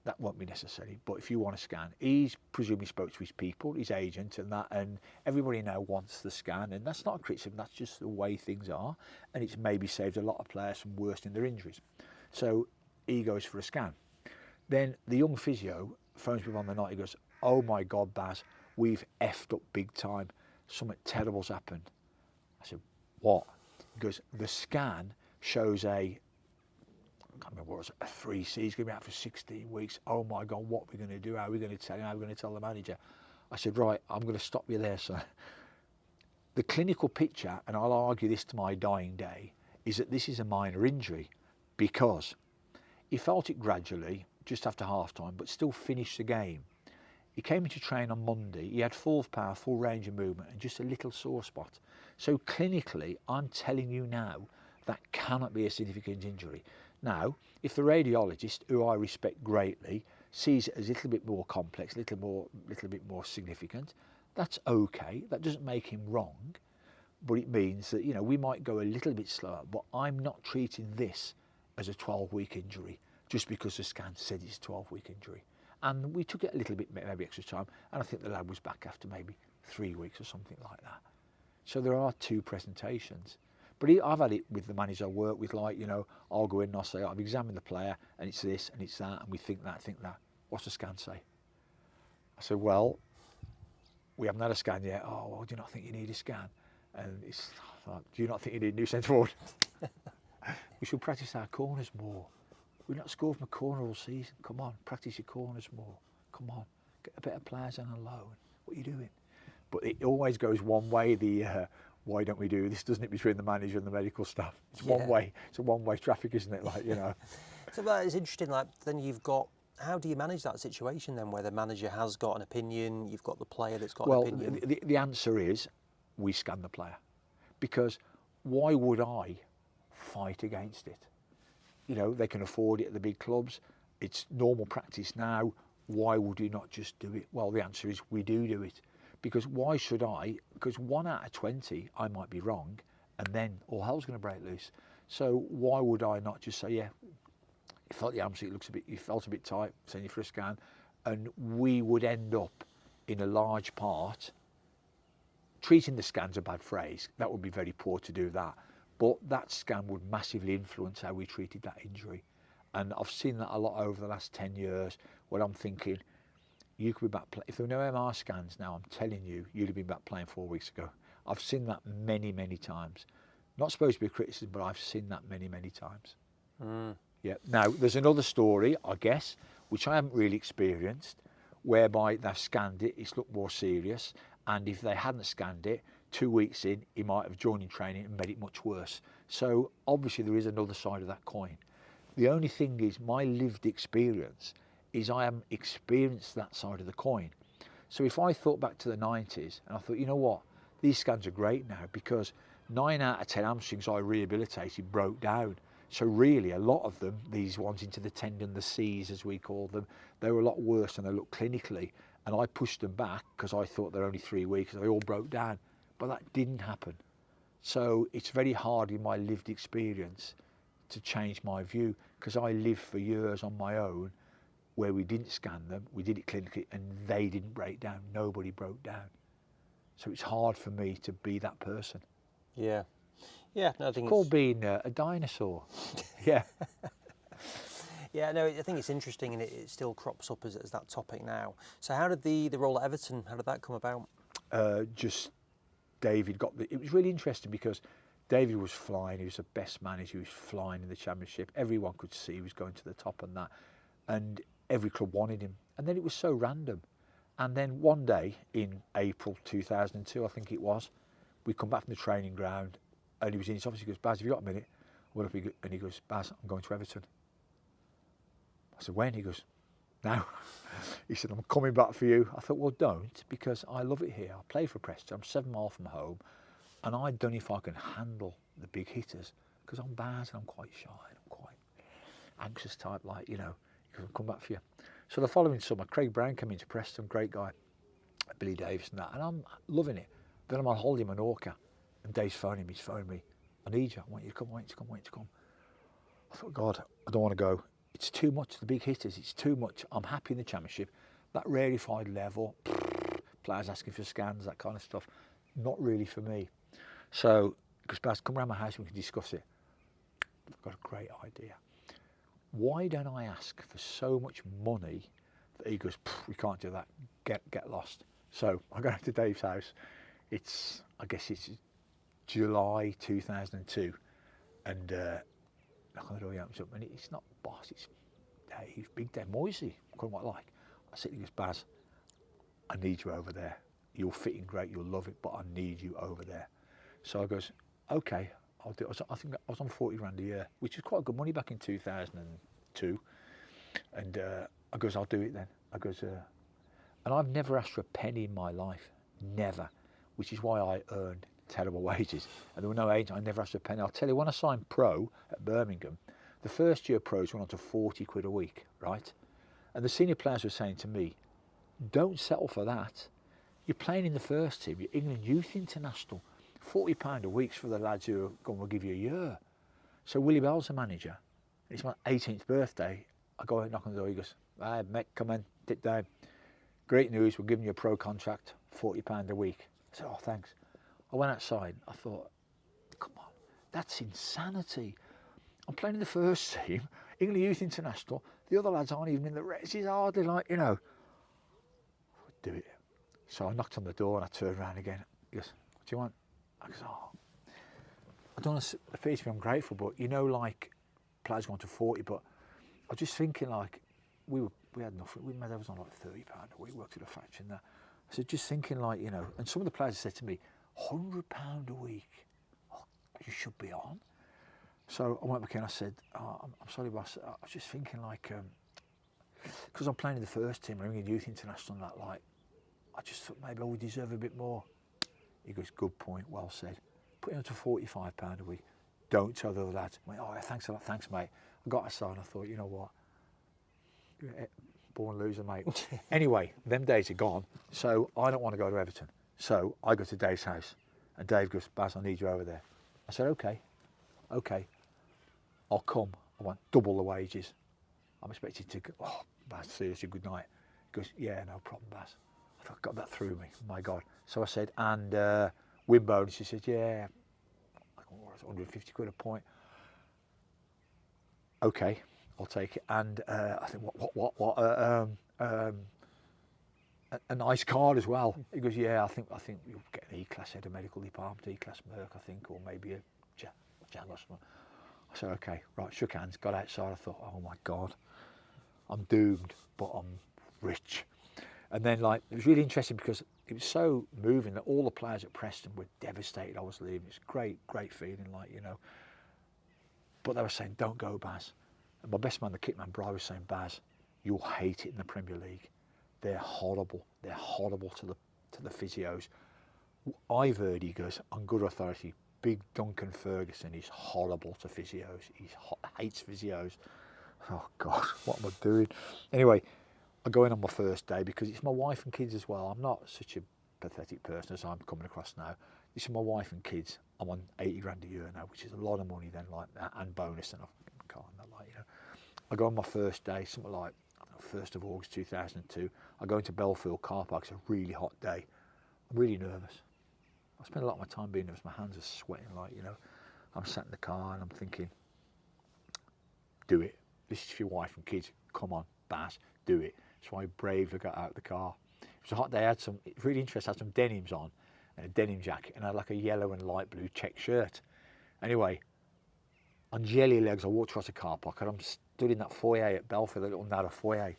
Speaker 2: that won't be necessary, but if you want a scan, he's presumably spoke to his people, his agent and that, and everybody now wants the scan, and that's not a criticism, that's just the way things are, and it's maybe saved a lot of players from worsening their injuries. So he goes for a scan. Then the young physio phones me on the night, he goes, oh my God, Baz, we've effed up big time, something terrible's happened. I said, what? He goes, the scan shows I can't remember what it was, a 3C, he's going to be out for 16 weeks. Oh my God, what are we going to do? How are we going to tell him? How are we going to tell the manager? I said, right, I'm going to stop you there, sir. The clinical picture, and I'll argue this to my dying day, is that this is a minor injury because he felt it gradually, just after half time, but still finished the game. He came into train on Monday, he had full power, full range of movement, and just a little sore spot. So clinically, I'm telling you now, that cannot be a significant injury. Now, if the radiologist, who I respect greatly, sees it as a little bit more complex, a little bit more significant, that's okay. That doesn't make him wrong, but it means that, you know, we might go a little bit slower, but I'm not treating this as a 12-week injury just because the scan said it's a 12-week injury. And we took it a little bit, maybe extra time, and I think the lad was back after maybe 3 weeks or something like that. So there are two presentations. But I've had it with the managers I work with, like, you know, I'll go in and I'll say, I've examined the player and it's this and it's that and we think that. What's the scan say? I said, well, we haven't had a scan yet. Oh, well, do you not think you need a scan? And it's like, do you not think you need a new centre forward? We should practice our corners more. We've not scored from a corner all season. Come on, practice your corners more. Come on, get a better players on a loan. What are you doing? But it always goes one way, why don't we do this, doesn't it, between the manager and the medical staff? It's one way. It's a one-way traffic, isn't it? Like, you know.
Speaker 3: So that is interesting. Like, then you've got, how do you manage that situation then, where the manager has got an opinion, you've got the player that's got an opinion?
Speaker 2: Well, the answer is we scan the player, because why would I fight against it? You know, they can afford it at the big clubs. It's normal practice now. Why would you not just do it? Well, the answer is we do it. Because why should I? Because 1 out of 20, I might be wrong, and then all hell's going to break loose. So why would I not just say, yeah, you felt the hamstring, you felt a bit tight, send you for a scan, and we would end up in a large part treating the scan's a bad phrase. That would be very poor to do that. But that scan would massively influence how we treated that injury. And I've seen that a lot over the last 10 years, where I'm thinking, you could be back. If there were no MR scans now, I'm telling you, you'd have been back playing 4 weeks ago. I've seen that many, many times. Not supposed to be a criticism, but I've seen that many, many times. Yeah. Now, there's another story, I guess, which I haven't really experienced, whereby they've scanned it, it's looked more serious, and if they hadn't scanned it, 2 weeks in, he might have joined in training and made it much worse. So obviously there is another side of that coin. The only thing is, my lived experience is I haven't experienced that side of the coin. So if I thought back to the 90s and I thought, you know what, these scans are great now, because 9 out of 10 hamstrings I rehabilitated broke down. So really a lot of them, these ones into the tendon, the C's as we call them, they were a lot worse than they looked clinically. And I pushed them back because I thought they're only 3 weeks, they all broke down. But that didn't happen. So it's very hard in my lived experience to change my view, because I lived for years on my own where we didn't scan them, we did it clinically, and they didn't break down. Nobody broke down. So it's hard for me to be that person.
Speaker 3: Yeah. Yeah, no, I think
Speaker 2: it's called being a dinosaur. Yeah.
Speaker 3: Yeah, no, I think it's interesting, and it still crops up as that topic now. So how did the role at Everton, how did that come about?
Speaker 2: Just David it was really interesting, because David was flying, he was the best manager, he was flying in the Championship. Everyone could see he was going to the top and that. And every club wanted him. And then it was so random. And then one day in April 2002, I think it was, we come back from the training ground and he was in his office. He goes, Baz, have you got a minute? went up and he goes, Baz, I'm going to Everton. I said, when? He goes, now. He said, I'm coming back for you. I thought, well, don't, because I love it here. I play for Preston. I'm 7 miles from home, and I don't know if I can handle the big hitters, because I'm Baz and I'm quite shy and I'm quite anxious type, like, you know. He goes, I'll come back for you. So the following summer, Craig Brown came into Preston, great guy, Billy Davis and that, and I'm loving it. Then I'm on holiday in Menorca, and Dave's phoning me, he's phoning me, I need you, I want you to come, I want you to come, I want you to come. I thought, God, I don't want to go. It's too much, the big hitters, it's too much. I'm happy in the Championship. That rarefied level, players asking for scans, that kind of stuff, not really for me. So, because Baz, come round my house, we can discuss it. I've got a great idea. Why don't I ask for so much money that he goes, we can't do that, get lost. So I go to Dave's house. I guess it's July 2002, and knock on the door, he opens up, and it's not boss, it's Dave, big Dave Moyes, quite like. I said, he goes, Baz, I need you over there. You'll fit in great, you'll love it, but I need you over there. So I goes, okay, I'll do it. I think I was on 40 grand a year, which is quite good money back in 2002. And I goes, I'll do it then. I goes, and I've never asked for a penny in my life, never, which is why I earned terrible wages. And there were no agents, I never asked for a penny. I'll tell you, when I signed pro at Birmingham, the first year pros went on to 40 quid a week, right? And the senior players were saying to me, don't settle for that. You're playing in the first team, you're England Youth International. £40 a week's for the lads who are going to give you a year. So Willie Bell's the manager. It's my 18th birthday. I go out, knock on the door, he goes, hey, Mick, come in, sit down. Great news, we're giving you a pro contract, £40 a week. I said, oh, thanks. I went outside, I thought, come on, that's insanity. I'm playing in the first team, England Youth International, the other lads aren't even in the rest, it's hardly like, you know. Do it. So I knocked on the door and I turned around again. He goes, what do you want? I goes, oh, I don't want to appear to be ungrateful, but you know, like, players want to 40, but I was just thinking, like, we had nothing, we made us on like £30 a week, worked at a factory and that. I said, just thinking, like, you know, and some of the players said to me, £100 a week, oh, you should be on. So I went back in, I said, oh, I'm sorry, boss, I was just thinking, like, because I'm playing in the first team, I'm in Youth International and that, like, I just thought maybe I would deserve a bit more. He goes, good point, well said. Put it on to £45 a week. Don't tell the other lads. I went, oh, thanks a lot, thanks, mate. I got outside and I thought, you know what? Born loser, mate. Anyway, them days are gone, so I don't want to go to Everton. So I go to Dave's house, and Dave goes, Baz, I need you over there. I said, okay, I'll come. I want double the wages. I'm expected to go, oh, Baz, seriously, good night. He goes, yeah, no problem, Baz. I thought, got that through me, my God. So I said, and win bonus. He said, yeah, 150 quid a point. Okay, I'll take it. And I think, a nice card as well. He goes, yeah, I think you'll get an E-class head of medical department, E-class Merc, I think, or maybe a Jag or something. I said, okay, right, shook hands, got outside. I thought, oh my God, I'm doomed, but I'm rich. And then, like, it was really interesting because it was so moving that all the players at Preston were devastated I was leaving. It's great feeling, like, you know. But they were saying, don't go, Baz. And my best man, the kitman, Bri, was saying, Baz, you'll hate it in the Premier League. They're horrible. They're horrible to the physios. I've heard, he goes, on good authority, big Duncan Ferguson is horrible to physios. He hates physios. Oh, God, what am I doing? Anyway, I go in on my first day because it's my wife and kids as well. I'm not such a pathetic person as I'm coming across now. This is my wife and kids. I'm on 80 grand a year now, which is a lot of money then, like that, and bonus and a car and that, like, you know. I go on my first day, something like, I don't know, 1st of August 2002. I go into Belfield car park. It's a really hot day. I'm really nervous. I spend a lot of my time being nervous. My hands are sweating, like, you know. I'm sat in the car and I'm thinking, do it. This is for your wife and kids. Come on, Baz, do it. So I bravely got out of the car. It was a hot day. I had some, really interesting, I had some denims on and a denim jacket, and I had like a yellow and light blue check shirt. Anyway, on jelly legs, I walked across the car park and I'm stood in that foyer at Belfield, a little narrow foyer.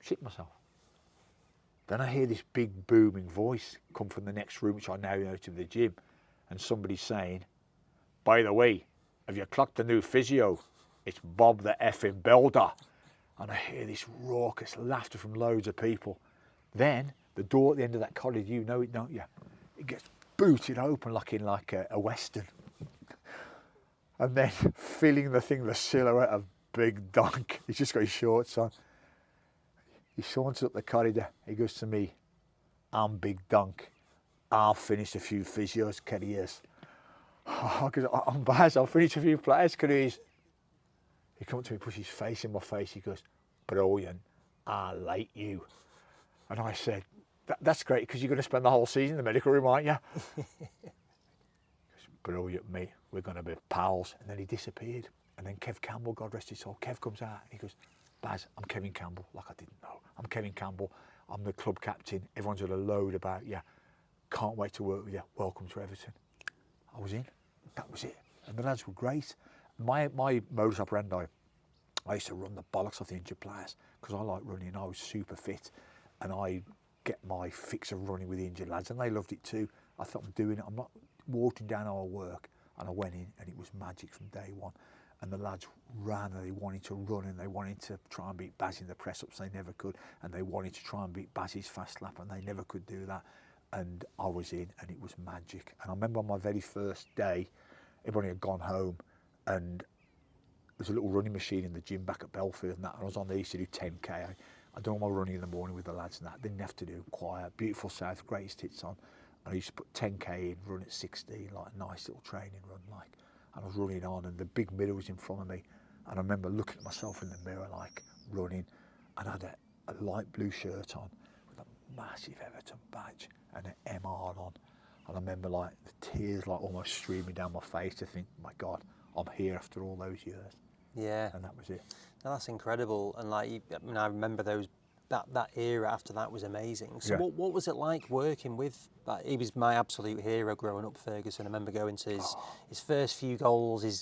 Speaker 2: Shit myself. Then I hear this big booming voice come from the next room, which I now know to be the gym, and somebody's saying, by the way, have you clocked the new physio? It's Bob the effing builder. And I hear this raucous laughter from loads of people. Then the door at the end of that corridor, you know it, don't you? It gets booted open like in a Western. And then feeling the silhouette of Big Donk. He's just got his shorts on. He saunters up the corridor. He goes to me, I'm Big Donk. I'll finish a few physios' careers. Because I'm Baz, I'll finish a few players' careers. He comes up to me, puts his face in my face. He goes, brilliant. I like you. And I said, that's great because you're going to spend the whole season in the medical room, aren't you? He goes, brilliant, mate. We're going to be pals. And then he disappeared. And then Kev Campbell, God rest his soul, Kev comes out and he goes, Baz, I'm Kevin Campbell. Like I didn't know. I'm Kevin Campbell. I'm the club captain. Everyone's got a load about you. Can't wait to work with you. Welcome to Everton. I was in. That was it. And the lads were great. My modus operandi, I used to run the bollocks off the injured players because I like running. I was super fit and I get my fix of running with the injured lads and they loved it too. I thought I'm doing it. I'm not watering down our work. And I went in and it was magic from day one. And the lads ran and they wanted to run and they wanted to try and beat Baz in the press-ups. They never could. And they wanted to try and beat Baz's fast lap and they never could do that. And I was in and it was magic. And I remember on my very first day, everybody had gone home and there was a little running machine in the gym back at Belfield and that. And I was on there, used to do 10K. I done all my running in the morning with the lads and that. Didn't have to do quiet, beautiful south, greatest hits on. And I used to put 10K in, run at 16, like a nice little training run, like. And I was running on and the big mirror was in front of me. And I remember looking at myself in the mirror, like running, and I had a light blue shirt on with a massive Everton badge and an MR on. And I remember like the tears like almost streaming down my face to think, my God, I'm here after all those years.
Speaker 3: Yeah.
Speaker 2: And that was it.
Speaker 3: No, that's incredible. And like, I mean, I remember that era after that was amazing. So
Speaker 2: Yeah.
Speaker 3: what was it like working with, like, he was my absolute hero growing up, Ferguson. I remember going to his first few goals, his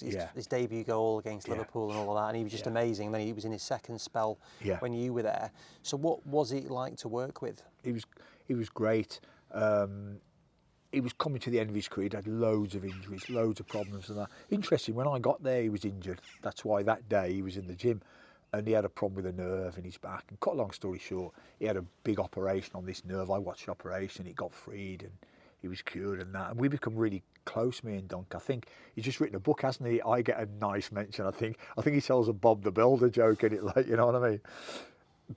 Speaker 3: debut goal against Liverpool and all of that, and he was just amazing. And then he was in his second spell when you were there. So what was it like to work with?
Speaker 2: He was great. He was coming to the end of his career. He had loads of injuries, loads of problems and that. Interesting, when I got there, he was injured. That's why that day he was in the gym. And he had a problem with a nerve in his back. And cut a long story short, he had a big operation on this nerve. I watched the operation, it got freed and he was cured and that. And we become really close, me and Dunk. I think he's just written a book, hasn't he? I get a nice mention, I think. I think he tells a Bob the Builder joke in it, like, you know what I mean?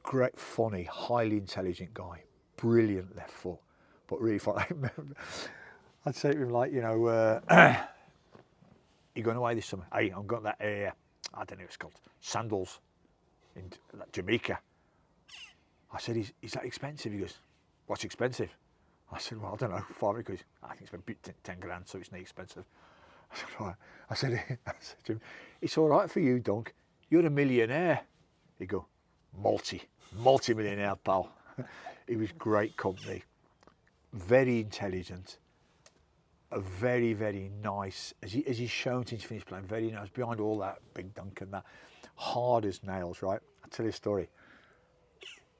Speaker 2: Great, funny, highly intelligent guy. Brilliant left foot, but really funny. I remember, I'd say to him, like, you know, you going away this summer? Hey, I've got that, I don't know what it's called, sandals. In Jamaica. I said, is that expensive? He goes, what's expensive? I said, well, I don't know, 5 because I think it's about 10 grand, so it's not expensive. I said, right. I said to him, it's all right for you, Dunk. You're a millionaire. He'd go, multi-millionaire, pal. He was great company, very intelligent, a very, very nice, as he's shown since he finished playing, very nice, behind all that big Dunk and that. Hard as nails, right? I'll tell you a story.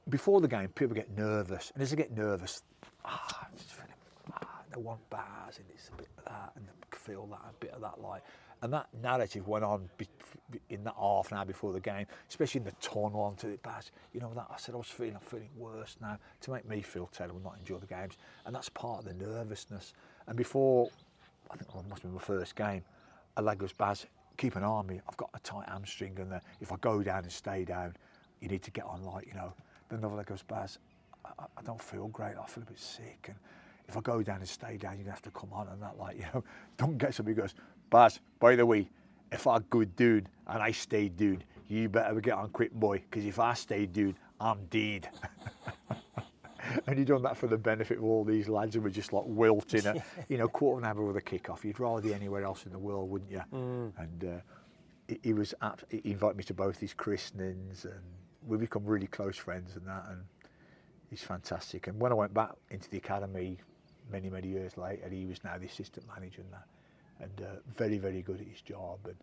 Speaker 2: Before the game, people get nervous, and as they get nervous, they want bars, and it's a bit of that, and they feel that, a bit of that, like, and that narrative went on in that half an hour before the game, especially in the tunnel onto the bars. You know that I said I'm feeling worse now to make me feel terrible, not enjoy the games, and that's part of the nervousness. And before, I think it must have been my first game, a lad goes, Baz, keep an eye on me. I've got a tight hamstring, and if I go down and stay down, you need to get on, like, you know. Then another goes, Baz, I don't feel great. I feel a bit sick, and if I go down and stay down, you're gonna have to come on and that, like, you know. Don't get somebody who goes, Baz, by the way, if I go down and I stay down, you better get on quick, boy, because if I stay down, I'm dead. And you've done that for the benefit of all these lads who were just like wilting at, you know, quarter of an hour with a kick-off. You'd rather be anywhere else in the world, wouldn't you? And he invited me to both his christenings, and we become really close friends and that. And he's fantastic. And when I went back into the academy many, many years later, he was now the assistant manager and that, and very, very good at his job. And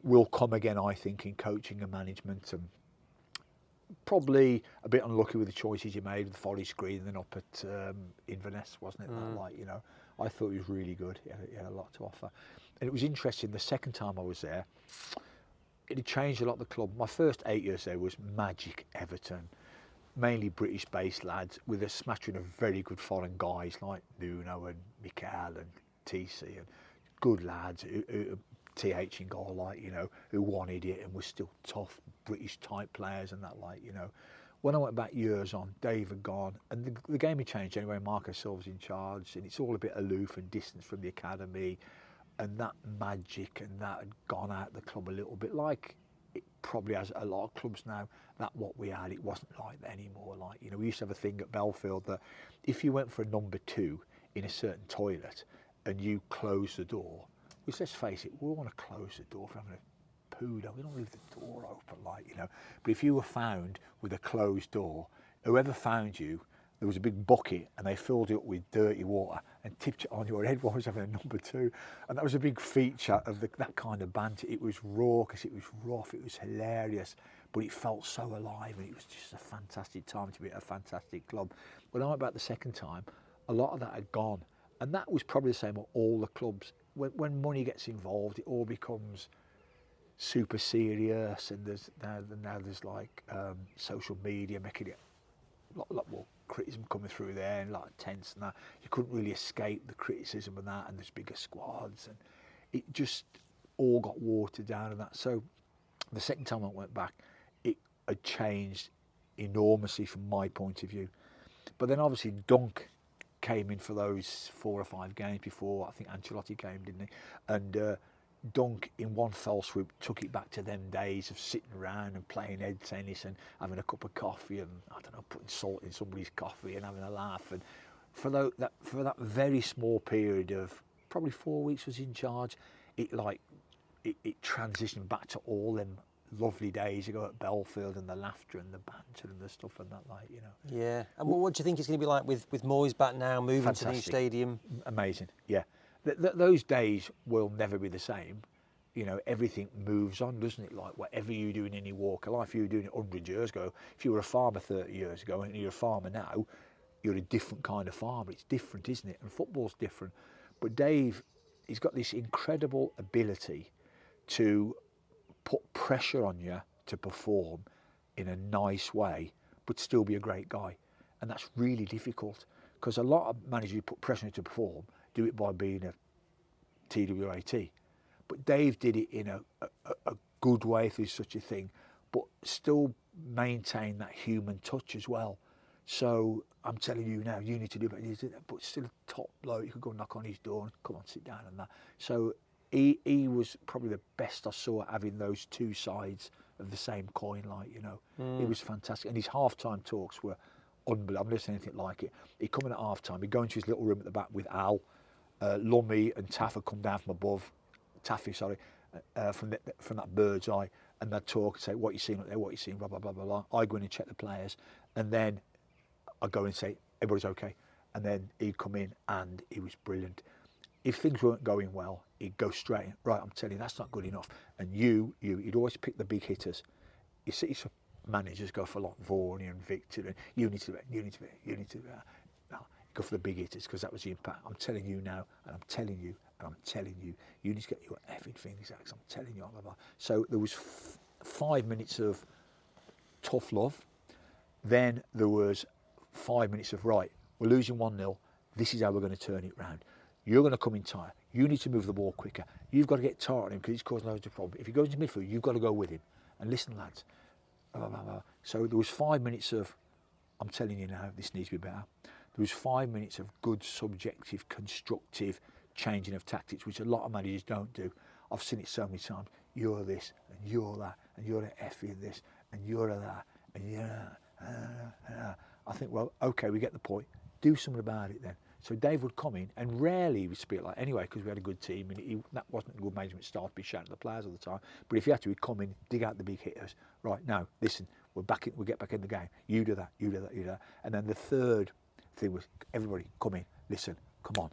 Speaker 2: will come again, I think, in coaching and management. And probably a bit unlucky with the choices he made with the Forest Green and then up at Inverness, wasn't it? That, like, you know, I thought he was really good. He had a lot to offer. And it was interesting, the second time I was there, it had changed a lot of the club. My first 8 years there was magic Everton, mainly British-based lads with a smattering of very good foreign guys like Nuno and Mikel and TC, and good lads who TH in goal, like, you know, who wanted it and were still tough British type players and that, like, you know. When I went back years on, Dave had gone, and the game had changed anyway. Marco Silva's in charge, and it's all a bit aloof and distant from the academy, and that magic and that had gone out the club a little bit, like it probably has a lot of clubs now. That what we had, it wasn't like that anymore. Like, you know, we used to have a thing at Belfield that if you went for a number 2 in a certain toilet and you closed the door, which, let's face it, we want to close the door for having a poo, don't we? Don't leave the door open, like, you know. But if you were found with a closed door, whoever found you, there was a big bucket and they filled it up with dirty water and tipped it on your head while I was having a number 2. And that was a big feature of that kind of banter. It was raucous, it was rough, it was hilarious, but it felt so alive, and it was just a fantastic time to be at a fantastic club. When I went back the second time, a lot of that had gone. And that was probably the same with all the clubs. When money gets involved, it all becomes super serious, and there's now there's like social media making it a lot more criticism coming through there, and a lot of tense and that. You couldn't really escape the criticism of that, and there's bigger squads, and it just all got watered down and that. So the second time I went back, it had changed enormously from my point of view. But then obviously Dunk came in for those 4 or 5 games before I think Ancelotti came, didn't he? And Dunk in one fell swoop took it back to them days of sitting around and playing head tennis and having a cup of coffee and, I don't know, putting salt in somebody's coffee and having a laugh. And for that very small period of probably 4 weeks was in charge, it transitioned back to all them lovely days ago at Belfield, and the laughter and the banter and the stuff and that, like, you know.
Speaker 3: Yeah. And what do you think it's going to be like with Moyes back now, moving
Speaker 2: Fantastic.
Speaker 3: to the new stadium?
Speaker 2: Amazing, yeah. Those days will never be the same. You know, everything moves on, doesn't it? Like, whatever you do in any walk of life, you were doing it 100 years ago. If you were a farmer 30 years ago and you're a farmer now, you're a different kind of farmer. It's different, isn't it? And football's different. But Dave, he's got this incredible ability to put pressure on you to perform in a nice way, but still be a great guy. And that's really difficult, because a lot of managers who put pressure on you to perform do it by being a TWAT. But Dave did it in a good way, if there's such a thing, but still maintain that human touch as well. So I'm telling you now, you need to do that, but still a top bloke. You could go knock on his door and come on, sit down and that. So he was probably the best I saw, having those two sides of the same coin, like, you know. It was fantastic. And his half-time talks were unbelievable. I've never seen anything like it. He'd come in at half-time, he'd go into his little room at the back with Al, Lummy and Taff would come down from above, from that bird's eye, and they'd talk and say, what you seen up there, what you seen, blah, blah, blah, blah, blah. I'd go in and check the players, and then I'd go in and say, everybody's okay. And then he'd come in and he was brilliant. If things weren't going well, he'd go straight in, right, I'm telling you, that's not good enough. And he'd always pick the big hitters. You see some managers go for like Varney and Victor, and you need to do it, you need to do it, you need to do it. No, go for the big hitters, because that was the impact. I'm telling you now, and I'm telling you, and I'm telling you, you need to get your effing things out, 'cause I'm telling you, blah, blah, blah. So there was 5 minutes of tough love. Then there was 5 minutes of, right, we're losing 1-0, this is how we're going to turn it round. You're going to come in tight. You need to move the ball quicker. You've got to get tight on him, because he's causing loads of problems. If he goes into midfield, you've got to go with him. And listen, lads. Blah, blah, blah. So there was 5 minutes of, I'm telling you now, this needs to be better. There was 5 minutes of good, subjective, constructive changing of tactics, which a lot of managers don't do. I've seen it so many times. You're this, and you're that, and you're an effing this, and you're a that, and you're that. I think, well, okay, we get the point. Do something about it then. So Dave would come in, and rarely he would speak like, anyway, because we had a good team, and that wasn't a good management style to be shouting at the players all the time. But if he had to, he'd come in, dig out the big hitters. Right, now, listen, we'll get back in the game. You do that, you do that, you do that. And then the third thing was, everybody, come in, listen, come on.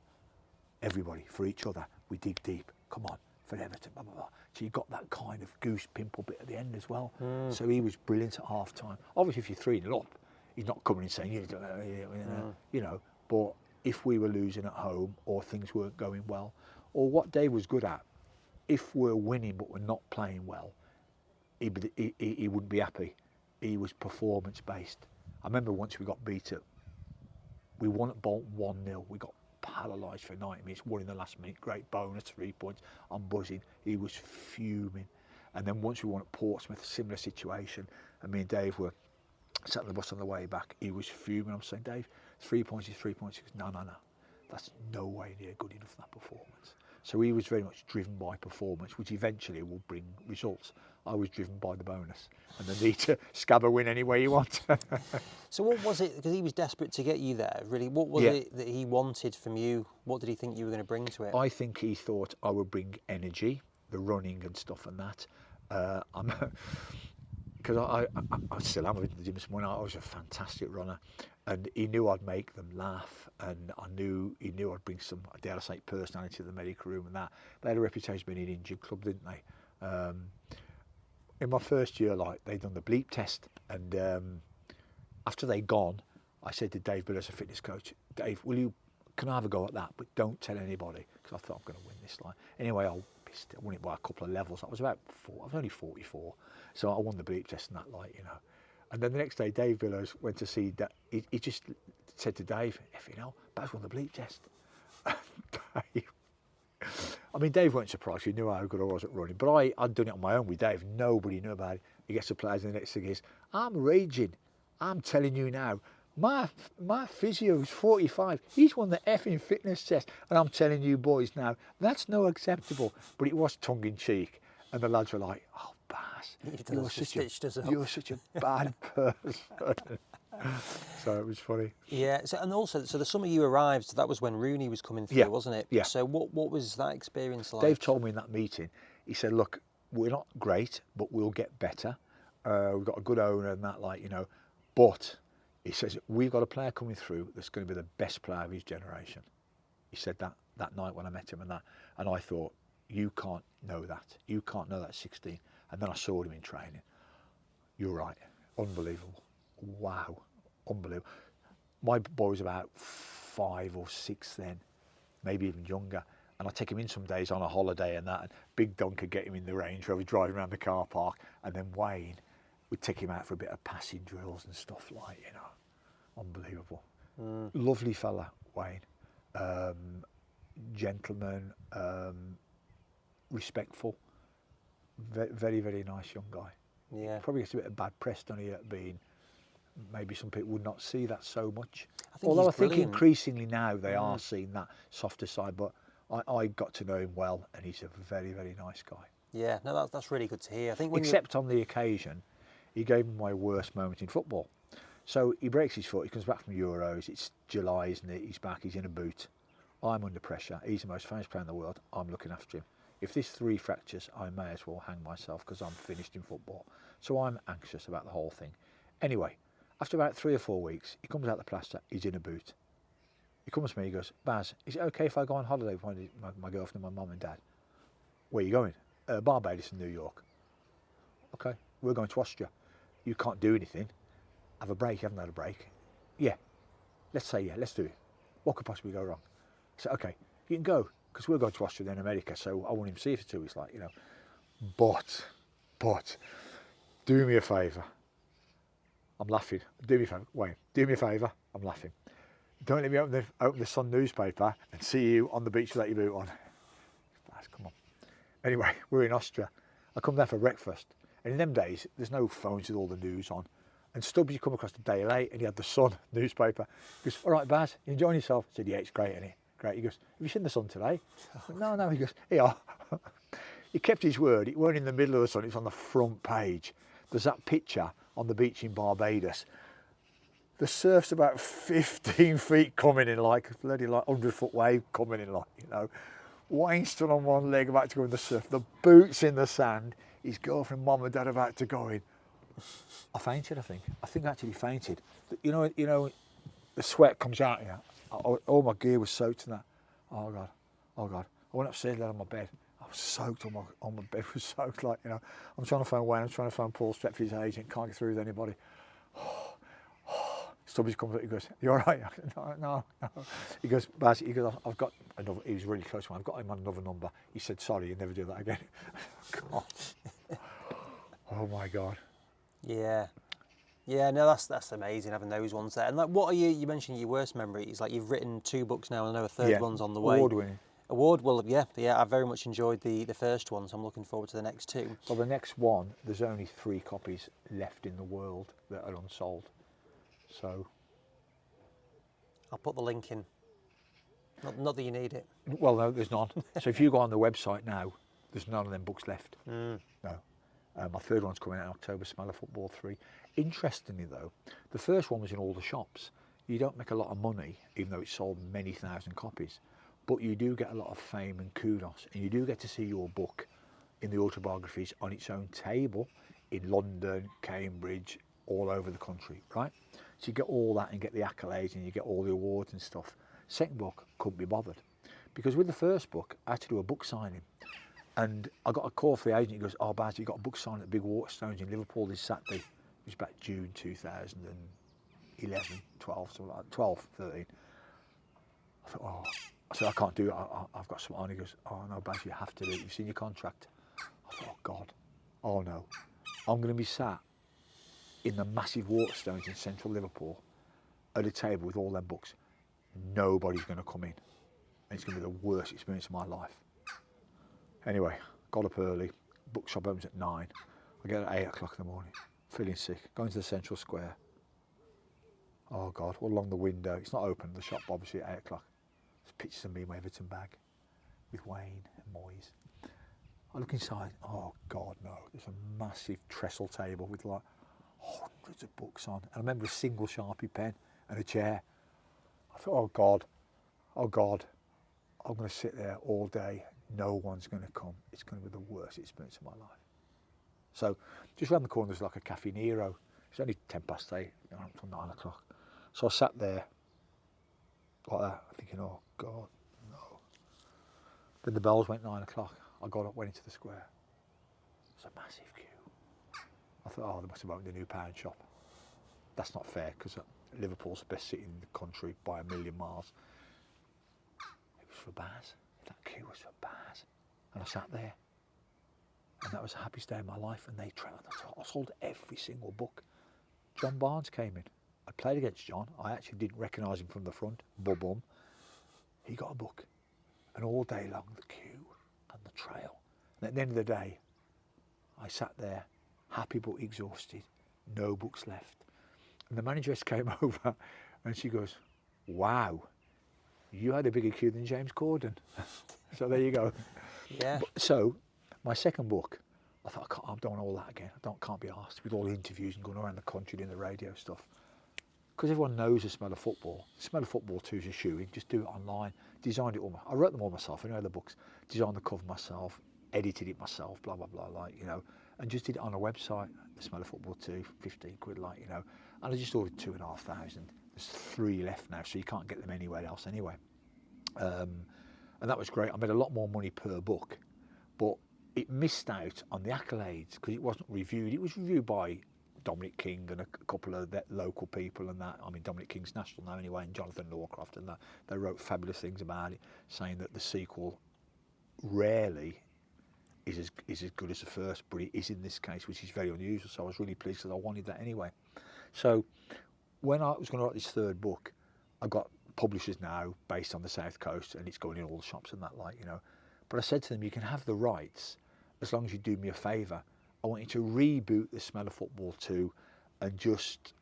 Speaker 2: Everybody, for each other, we dig deep. Come on, for Everton, blah, blah, blah. So you got that kind of goose pimple bit at the end as well. So he was brilliant at half-time. Obviously, if you're 3-0 up, he's not coming in saying, you know, but if we were losing at home or things weren't going well, or what Dave was good at, if we're winning but we're not playing well, he wouldn't be happy. He was performance based. I remember once we got beat up, we won at Bolton 1-0. We got paralysed for 90 minutes, won in the last minute, great bonus, 3 points. I'm buzzing. He was fuming. And then once we won at Portsmouth, similar situation, and me and Dave were sat on the bus on the way back, he was fuming. I'm saying, Dave, 3 points is 3 points. He goes, no. That's no way near good enough, that performance. So he was very much driven by performance, which eventually will bring results. I was driven by the bonus and the need to scab a win any way you want.
Speaker 3: So what was it, because he was desperate to get you there, really, what was it that he wanted from you? What did he think you were going to bring to it?
Speaker 2: I think he thought I would bring energy, the running and stuff and that. Because I still am with the gym this morning. I was a fantastic runner, and he knew I'd make them laugh, and he knew I'd bring some, dare I say, personality to the medical room and that. They had a reputation being an injured club, didn't they? In my first year, like, they'd done the bleep test, and after they'd gone, I said to Dave Bill as a fitness coach, Dave, can I have a go at that, but don't tell anybody, because I thought I'm going to win this. Like, anyway, I won it by a couple of levels. I was only 44, so I won the bleep test and that, like, you know. And then the next day, Dave Billows went to see that. He just said to Dave, Baz won the bleep test. Dave, I mean, Dave weren't surprised. He knew how good I was at running, but I'd done it on my own with Dave. Nobody knew about it. He gets the players, and the next thing is, I'm raging. I'm telling you now, my physio's 45. He's won the effing fitness test, and I'm telling you boys now, that's no acceptable. But it was tongue in cheek, and the lads were like, "Oh, Baz, you're such a bad person." So it was funny.
Speaker 3: Yeah, so the summer you arrived, that was when Rooney was coming through, wasn't it?
Speaker 2: Yeah.
Speaker 3: So what was that experience like?
Speaker 2: Dave told me in that meeting, he said, look, we're not great, but we'll get better. We've got a good owner and that, like, you know, but he says, we've got a player coming through that's going to be the best player of his generation. He said that night when I met him and I thought, you can't know that. You can't know that at 16. And then I saw him in training. You're right. Unbelievable. Wow. Unbelievable. My boy was about 5 or 6 then, maybe even younger. And I'd take him in some days on a holiday and that. And Big Don could get him in the Range Rover, driving around the car park. And then Wayne would take him out for a bit of passing drills and stuff, like, you know. Unbelievable. Lovely fella, Wayne. Gentleman, respectful. Very, very nice young guy.
Speaker 3: Yeah.
Speaker 2: Probably gets a bit of bad press, doesn't he, at being, maybe some people would not see that so much. I think increasingly now they are seeing that softer side, but I got to know him well, and he's a very, very nice guy.
Speaker 3: Yeah, no, that's really good to hear. I think
Speaker 2: except on the occasion, he gave me my worst moment in football. So he breaks his foot, he comes back from Euros, it's July, isn't it? He's back, he's in a boot. I'm under pressure, he's the most famous player in the world, I'm looking after him. If there's 3 fractures, I may as well hang myself because I'm finished in football. So I'm anxious about the whole thing. Anyway, after about 3 or 4 weeks, he comes out the plaster, he's in a boot. He comes to me, he goes, Baz, is it okay if I go on holiday with my girlfriend and my mum and dad? Where are you going? Barbados and New York. Okay, we're going to Austria. You can't do anything. Have a break, you haven't had a break. Yeah, let's do it. What could possibly go wrong? I said, okay, you can go, because we're going to Austria then America, so I want him to see it for 2 weeks, like, you know. But, do me a favour. I'm laughing. Do me a favour, Wayne, do me a favour, I'm laughing. Don't let me open the Sun newspaper and see you on the beach without your boot on. Come on. Anyway, we're in Austria. I come down for breakfast, and in them days, there's no phones with all the news on. And Stubbs, you come across the day late, and he had the Sun newspaper. He goes, all right, Baz, you enjoying yourself? I said, yeah, it's great, isn't it? Great. He goes, have you seen the Sun today? I said, no. He goes, yeah. He kept his word. It weren't in the middle of the Sun, it was on the front page. There's that picture on the beach in Barbados. The surf's about 15 feet coming in, like a bloody 100-foot wave coming in, like, you know. Wayne stood on one leg about to go in the surf, the boots in the sand, his girlfriend, mum and dad about to go in. I fainted, I think. I actually fainted. You know, the sweat comes out here. All my gear was soaked in that. Oh God. I went upstairs, laid on my bed. I was soaked, on my bed was soaked, like, you know. I'm trying to phone Wayne, I'm trying to phone Paul Stretford's agent, can't get through with anybody. Stubbs comes up, he goes, "You all right?" I said, no. He goes, "Baz," he goes, "I've got another," he was really close to me, "I've got him on another number." He said, "Sorry, you never do that again." God. Oh my God.
Speaker 3: Yeah. Yeah, no, that's amazing having those ones there. And like, what are you mentioned your worst memories? Like, you've written 2 books now, and I know a third one's on the way.
Speaker 2: Award-winning.
Speaker 3: Award, well, yeah, I very much enjoyed the first one, so I'm looking forward to the next 2.
Speaker 2: Well, the next one, there's only 3 copies left in the world that are unsold. So,
Speaker 3: I'll put the link in. Not that you need it.
Speaker 2: well, no, there's none. So if you go on the website now, there's none of them books left. No. My third one's coming out in October, Smell of Football 3. Interestingly, though, the first one was in all the shops. You don't make a lot of money, even though it sold many thousand copies, but you do get a lot of fame and kudos, and you do get to see your book in the autobiographies on its own table in London, Cambridge, all over the country, right? So you get all that and get the accolades and you get all the awards and stuff. Second book, couldn't be bothered. Because with the first book, I had to do a book signing. And I got a call from the agent. He goes, "Oh, Baz, you got a book signing at Big Waterstones in Liverpool this Saturday." It was about June 2011, 12, something like that, 12, 13. I thought, oh, I said, "I can't do it. I've got something on." He goes, "Oh, no, Baz, you have to do it. You've seen your contract." I thought, oh, God. Oh, no. I'm going to be sat in the massive Waterstones in central Liverpool at a table with all them books. Nobody's going to come in. And it's going to be the worst experience of my life. Anyway, got up early, bookshop opens at 9. I get at 8 o'clock in the morning, feeling sick, going to the central square. Oh God, all along the window, it's not open, the shop obviously at 8 o'clock. There's pictures of me in my Everton bag with Wayne and Moyes. I look inside, oh God, no, there's a massive trestle table with like hundreds of books on. And I remember a single Sharpie pen and a chair. I thought, oh God, I'm going to sit there all day. No one's going to come. It's going to be the worst experience of my life. So just round the corner there's like a Cafe Nero. It's only 10 past 8, until 9 o'clock. So I sat there like that, thinking, oh God, no. Then the bells went 9 o'clock. I got up, went into the square. There's a massive queue. I thought, oh, they must have opened a new pound shop. That's not fair, because Liverpool's the best city in the country by a million miles. It was for Baz. That queue was for Baz. And I sat there. And that was the happiest day of my life. And they tried. I sold every single book. John Barnes came in. I played against John. I actually didn't recognise him from the front. Bum. He got a book. And all day long, the queue and the trail. And at the end of the day, I sat there, happy but exhausted. No books left. And the manageress came over and she goes, "Wow, you had a bigger queue than James Corden." So there you go.
Speaker 3: Yeah.
Speaker 2: So my second book, I thought, I don't want all that again. Can't be asked with all the interviews and going around the country doing the radio stuff. Because everyone knows the Smell of Football. The Smell of Football 2 is a shoe-in. Just do it online. Designed it all. I wrote them all myself. I know the books. Designed the cover myself. Edited it myself. Blah blah blah. Like, you know, and just did it on a website. The Smell of Football 2, 15 quid. Like, you know, and I just ordered 2,500. There's 3 left now, so you can't get them anywhere else anyway. And that was great. I made a lot more money per book, but it missed out on the accolades because it wasn't reviewed. It was reviewed by Dominic King and a couple of local people and that. I mean, Dominic King's national now anyway, and Jonathan Norcroft and that. They wrote fabulous things about it, saying that the sequel rarely is as good as the first, but it is in this case, which is very unusual. So I was really pleased because I wanted that anyway. So when I was going to write this third book, I got publishers now based on the South Coast, and it's going in all the shops and that, like, you know. But I said to them, you can have the rights as long as you do me a favour. I want you to reboot The Smell of Football 2 and just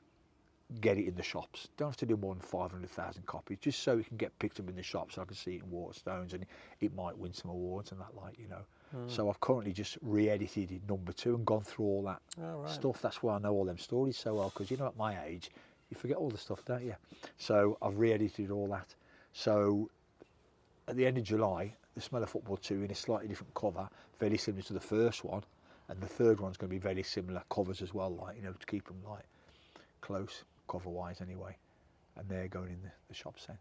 Speaker 2: get it in the shops. Don't have to do more than 500,000 copies, just so it can get picked up in the shops so I can see it in Waterstones and it might win some awards and that, like, you know. So I've currently just re-edited number 2 and gone through all that stuff. That's why I know all them stories so well, because, you know, at my age, you forget all the stuff, don't you? So I've re-edited all that. So at the end of July, The Smell of Football 2 in a slightly different cover, very similar to the first one, and the third one's going to be very similar covers as well, like, you know, to keep them like close cover-wise anyway. And they're going in the shops then.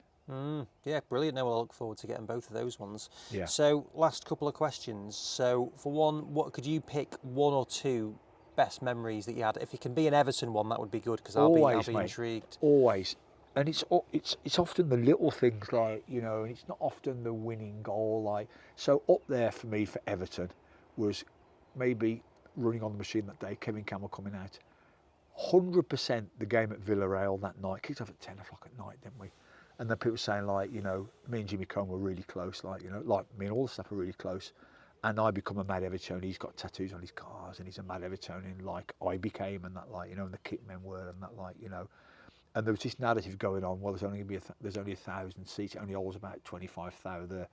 Speaker 3: Yeah, brilliant. Now I'll look forward to getting both of those ones.
Speaker 2: Yeah.
Speaker 3: So last couple of questions. So for one, what could you pick 1 or 2 best memories that you had? If it can be an Everton one, that would be good, because I'll be
Speaker 2: mate,
Speaker 3: intrigued.
Speaker 2: Always. And it's often the little things, like, you know, and it's not often the winning goal. Like, so up there for me for Everton was maybe running on the machine that day, Kevin Campbell coming out. 100% the game at Villarreal that night, kicked off at 10 o'clock at night, didn't we? And then people saying, like, you know, me and Jimmy Cohn were really close, like, you know, like me and all the stuff were really close. And I become a mad Evertonian. He's got tattoos on his cars and he's a mad Evertonian, like I became, and that, like, you know, and the kit men were, and that, like, you know. And there was this narrative going on, well, there's only going to be there's only 1,000 seats. It only holds about 25,000.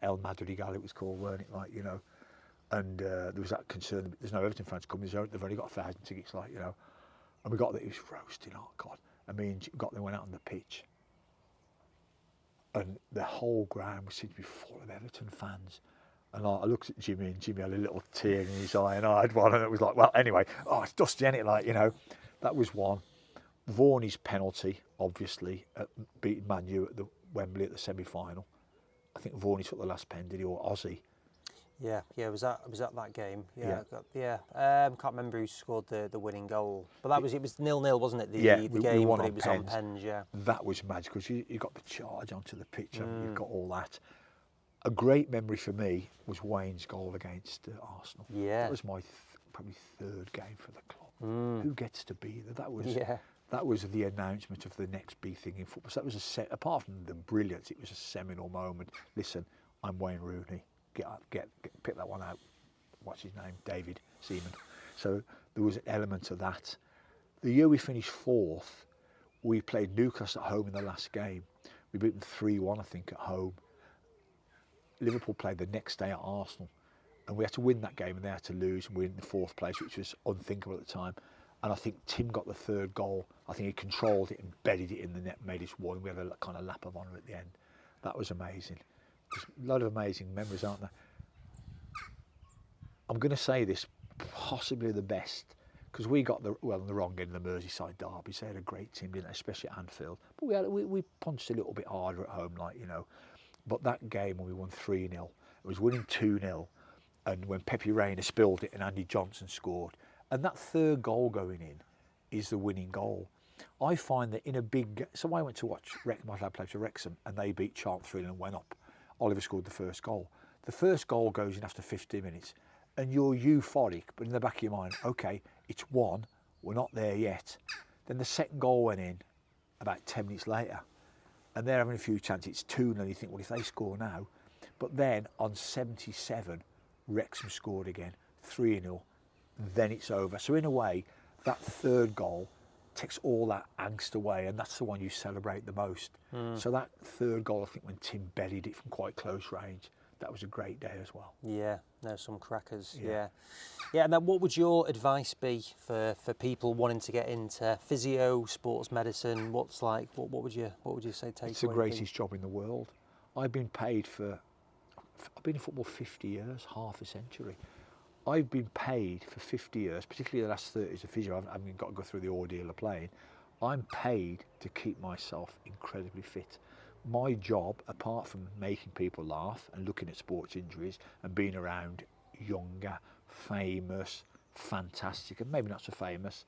Speaker 2: El Madrigal, it was called, weren't it? Like, you know. And there was that concern. There's no Everton fans coming. They've only got 1,000 tickets, like, you know. And we got there. It was roasting. Oh God! I mean, got there, went out on the pitch, and the whole ground seemed to be full of Everton fans. And I looked at Jimmy, and Jimmy had a little tear in his eye, and I had one, and it was like, well, anyway, it's dusty, ain't it? Like, you know, that was one. Varney's penalty, obviously, beating Man U at the Wembley at the semi-final. I think Varney took the last pen, did he, or Ozzy?
Speaker 3: Yeah, was that that game?
Speaker 2: Yeah.
Speaker 3: Can't remember who scored the winning goal, but it was 0-0, wasn't it? The
Speaker 2: we
Speaker 3: game,
Speaker 2: won
Speaker 3: but
Speaker 2: on
Speaker 3: it was
Speaker 2: pens.
Speaker 3: on pens. Yeah.
Speaker 2: That was magic, because you got the charge onto the pitch, and you've got all that. A great memory for me was Wayne's goal against Arsenal.
Speaker 3: Yeah.
Speaker 2: That was my probably third game for the club. Who gets to be there? That was the announcement of the next big thing in football. So that was apart from the brilliance, it was a seminal moment. Listen, I'm Wayne Rooney. Pick that one out. What's his name? David Seaman. So there was an element of that. The year we finished fourth, we played Newcastle at home in the last game. We beat them 3-1, I think, at home. Liverpool played the next day at Arsenal, and we had to win that game, and they had to lose, and we were in the fourth place, which was unthinkable at the time. And I think Tim got the third goal. I think he controlled it and buried it in the net, made us one. We had a kind of lap of honour at the end. That was amazing. There's a lot of amazing memories, aren't there? I'm going to say this, possibly the best, because we got on the wrong end of the Merseyside derby. So they had a great team, didn't they? Especially at Anfield. But we punched a little bit harder at home, like, you know. But that game when we won 3-0, it was winning 2-0, and when Pepe Reina spilled it and Andy Johnson scored, and that third goal going in is the winning goal. I find that in a big... So I went to watch my dad play for Wrexham, and they beat Charlton 3-0 and went up. Oliver scored the first goal. The first goal goes in after 15 minutes, and you're euphoric, but in the back of your mind, OK, it's 1, we're not there yet. Then the second goal went in about 10 minutes later, and they're having a few chances. It's 2-0, and you think, well, if they score now. But then on 77, Wrexham scored again, 3-0, then it's over. So in a way, that third goal takes all that angst away, and that's the one you celebrate the most. So that third goal, I think, when Tim buried it from quite close range, that was a great day as well.
Speaker 3: Yeah, no, some crackers. Yeah. And then what would your advice be for people wanting to get into physio, sports medicine? What would you say?
Speaker 2: It's the greatest job in the world. I've been in football 50 years, half a century. I've been paid for 50 years, particularly the last 30 as a physio. I haven't got to go through the ordeal of playing. I'm paid to keep myself incredibly fit. My job, apart from making people laugh and looking at sports injuries and being around younger, famous, fantastic, and maybe not so famous,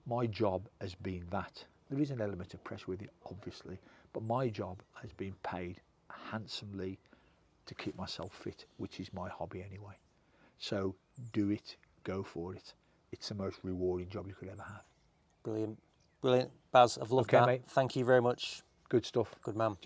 Speaker 2: my job has been that. There is an element of pressure with it, obviously, but my job has been paid handsomely to keep myself fit, which is my hobby anyway. So do it, go for it. It's the most rewarding job you could ever have.
Speaker 3: Brilliant. Baz, I've loved that.
Speaker 2: Mate.
Speaker 3: Thank you very much.
Speaker 2: Good stuff.
Speaker 3: Good man.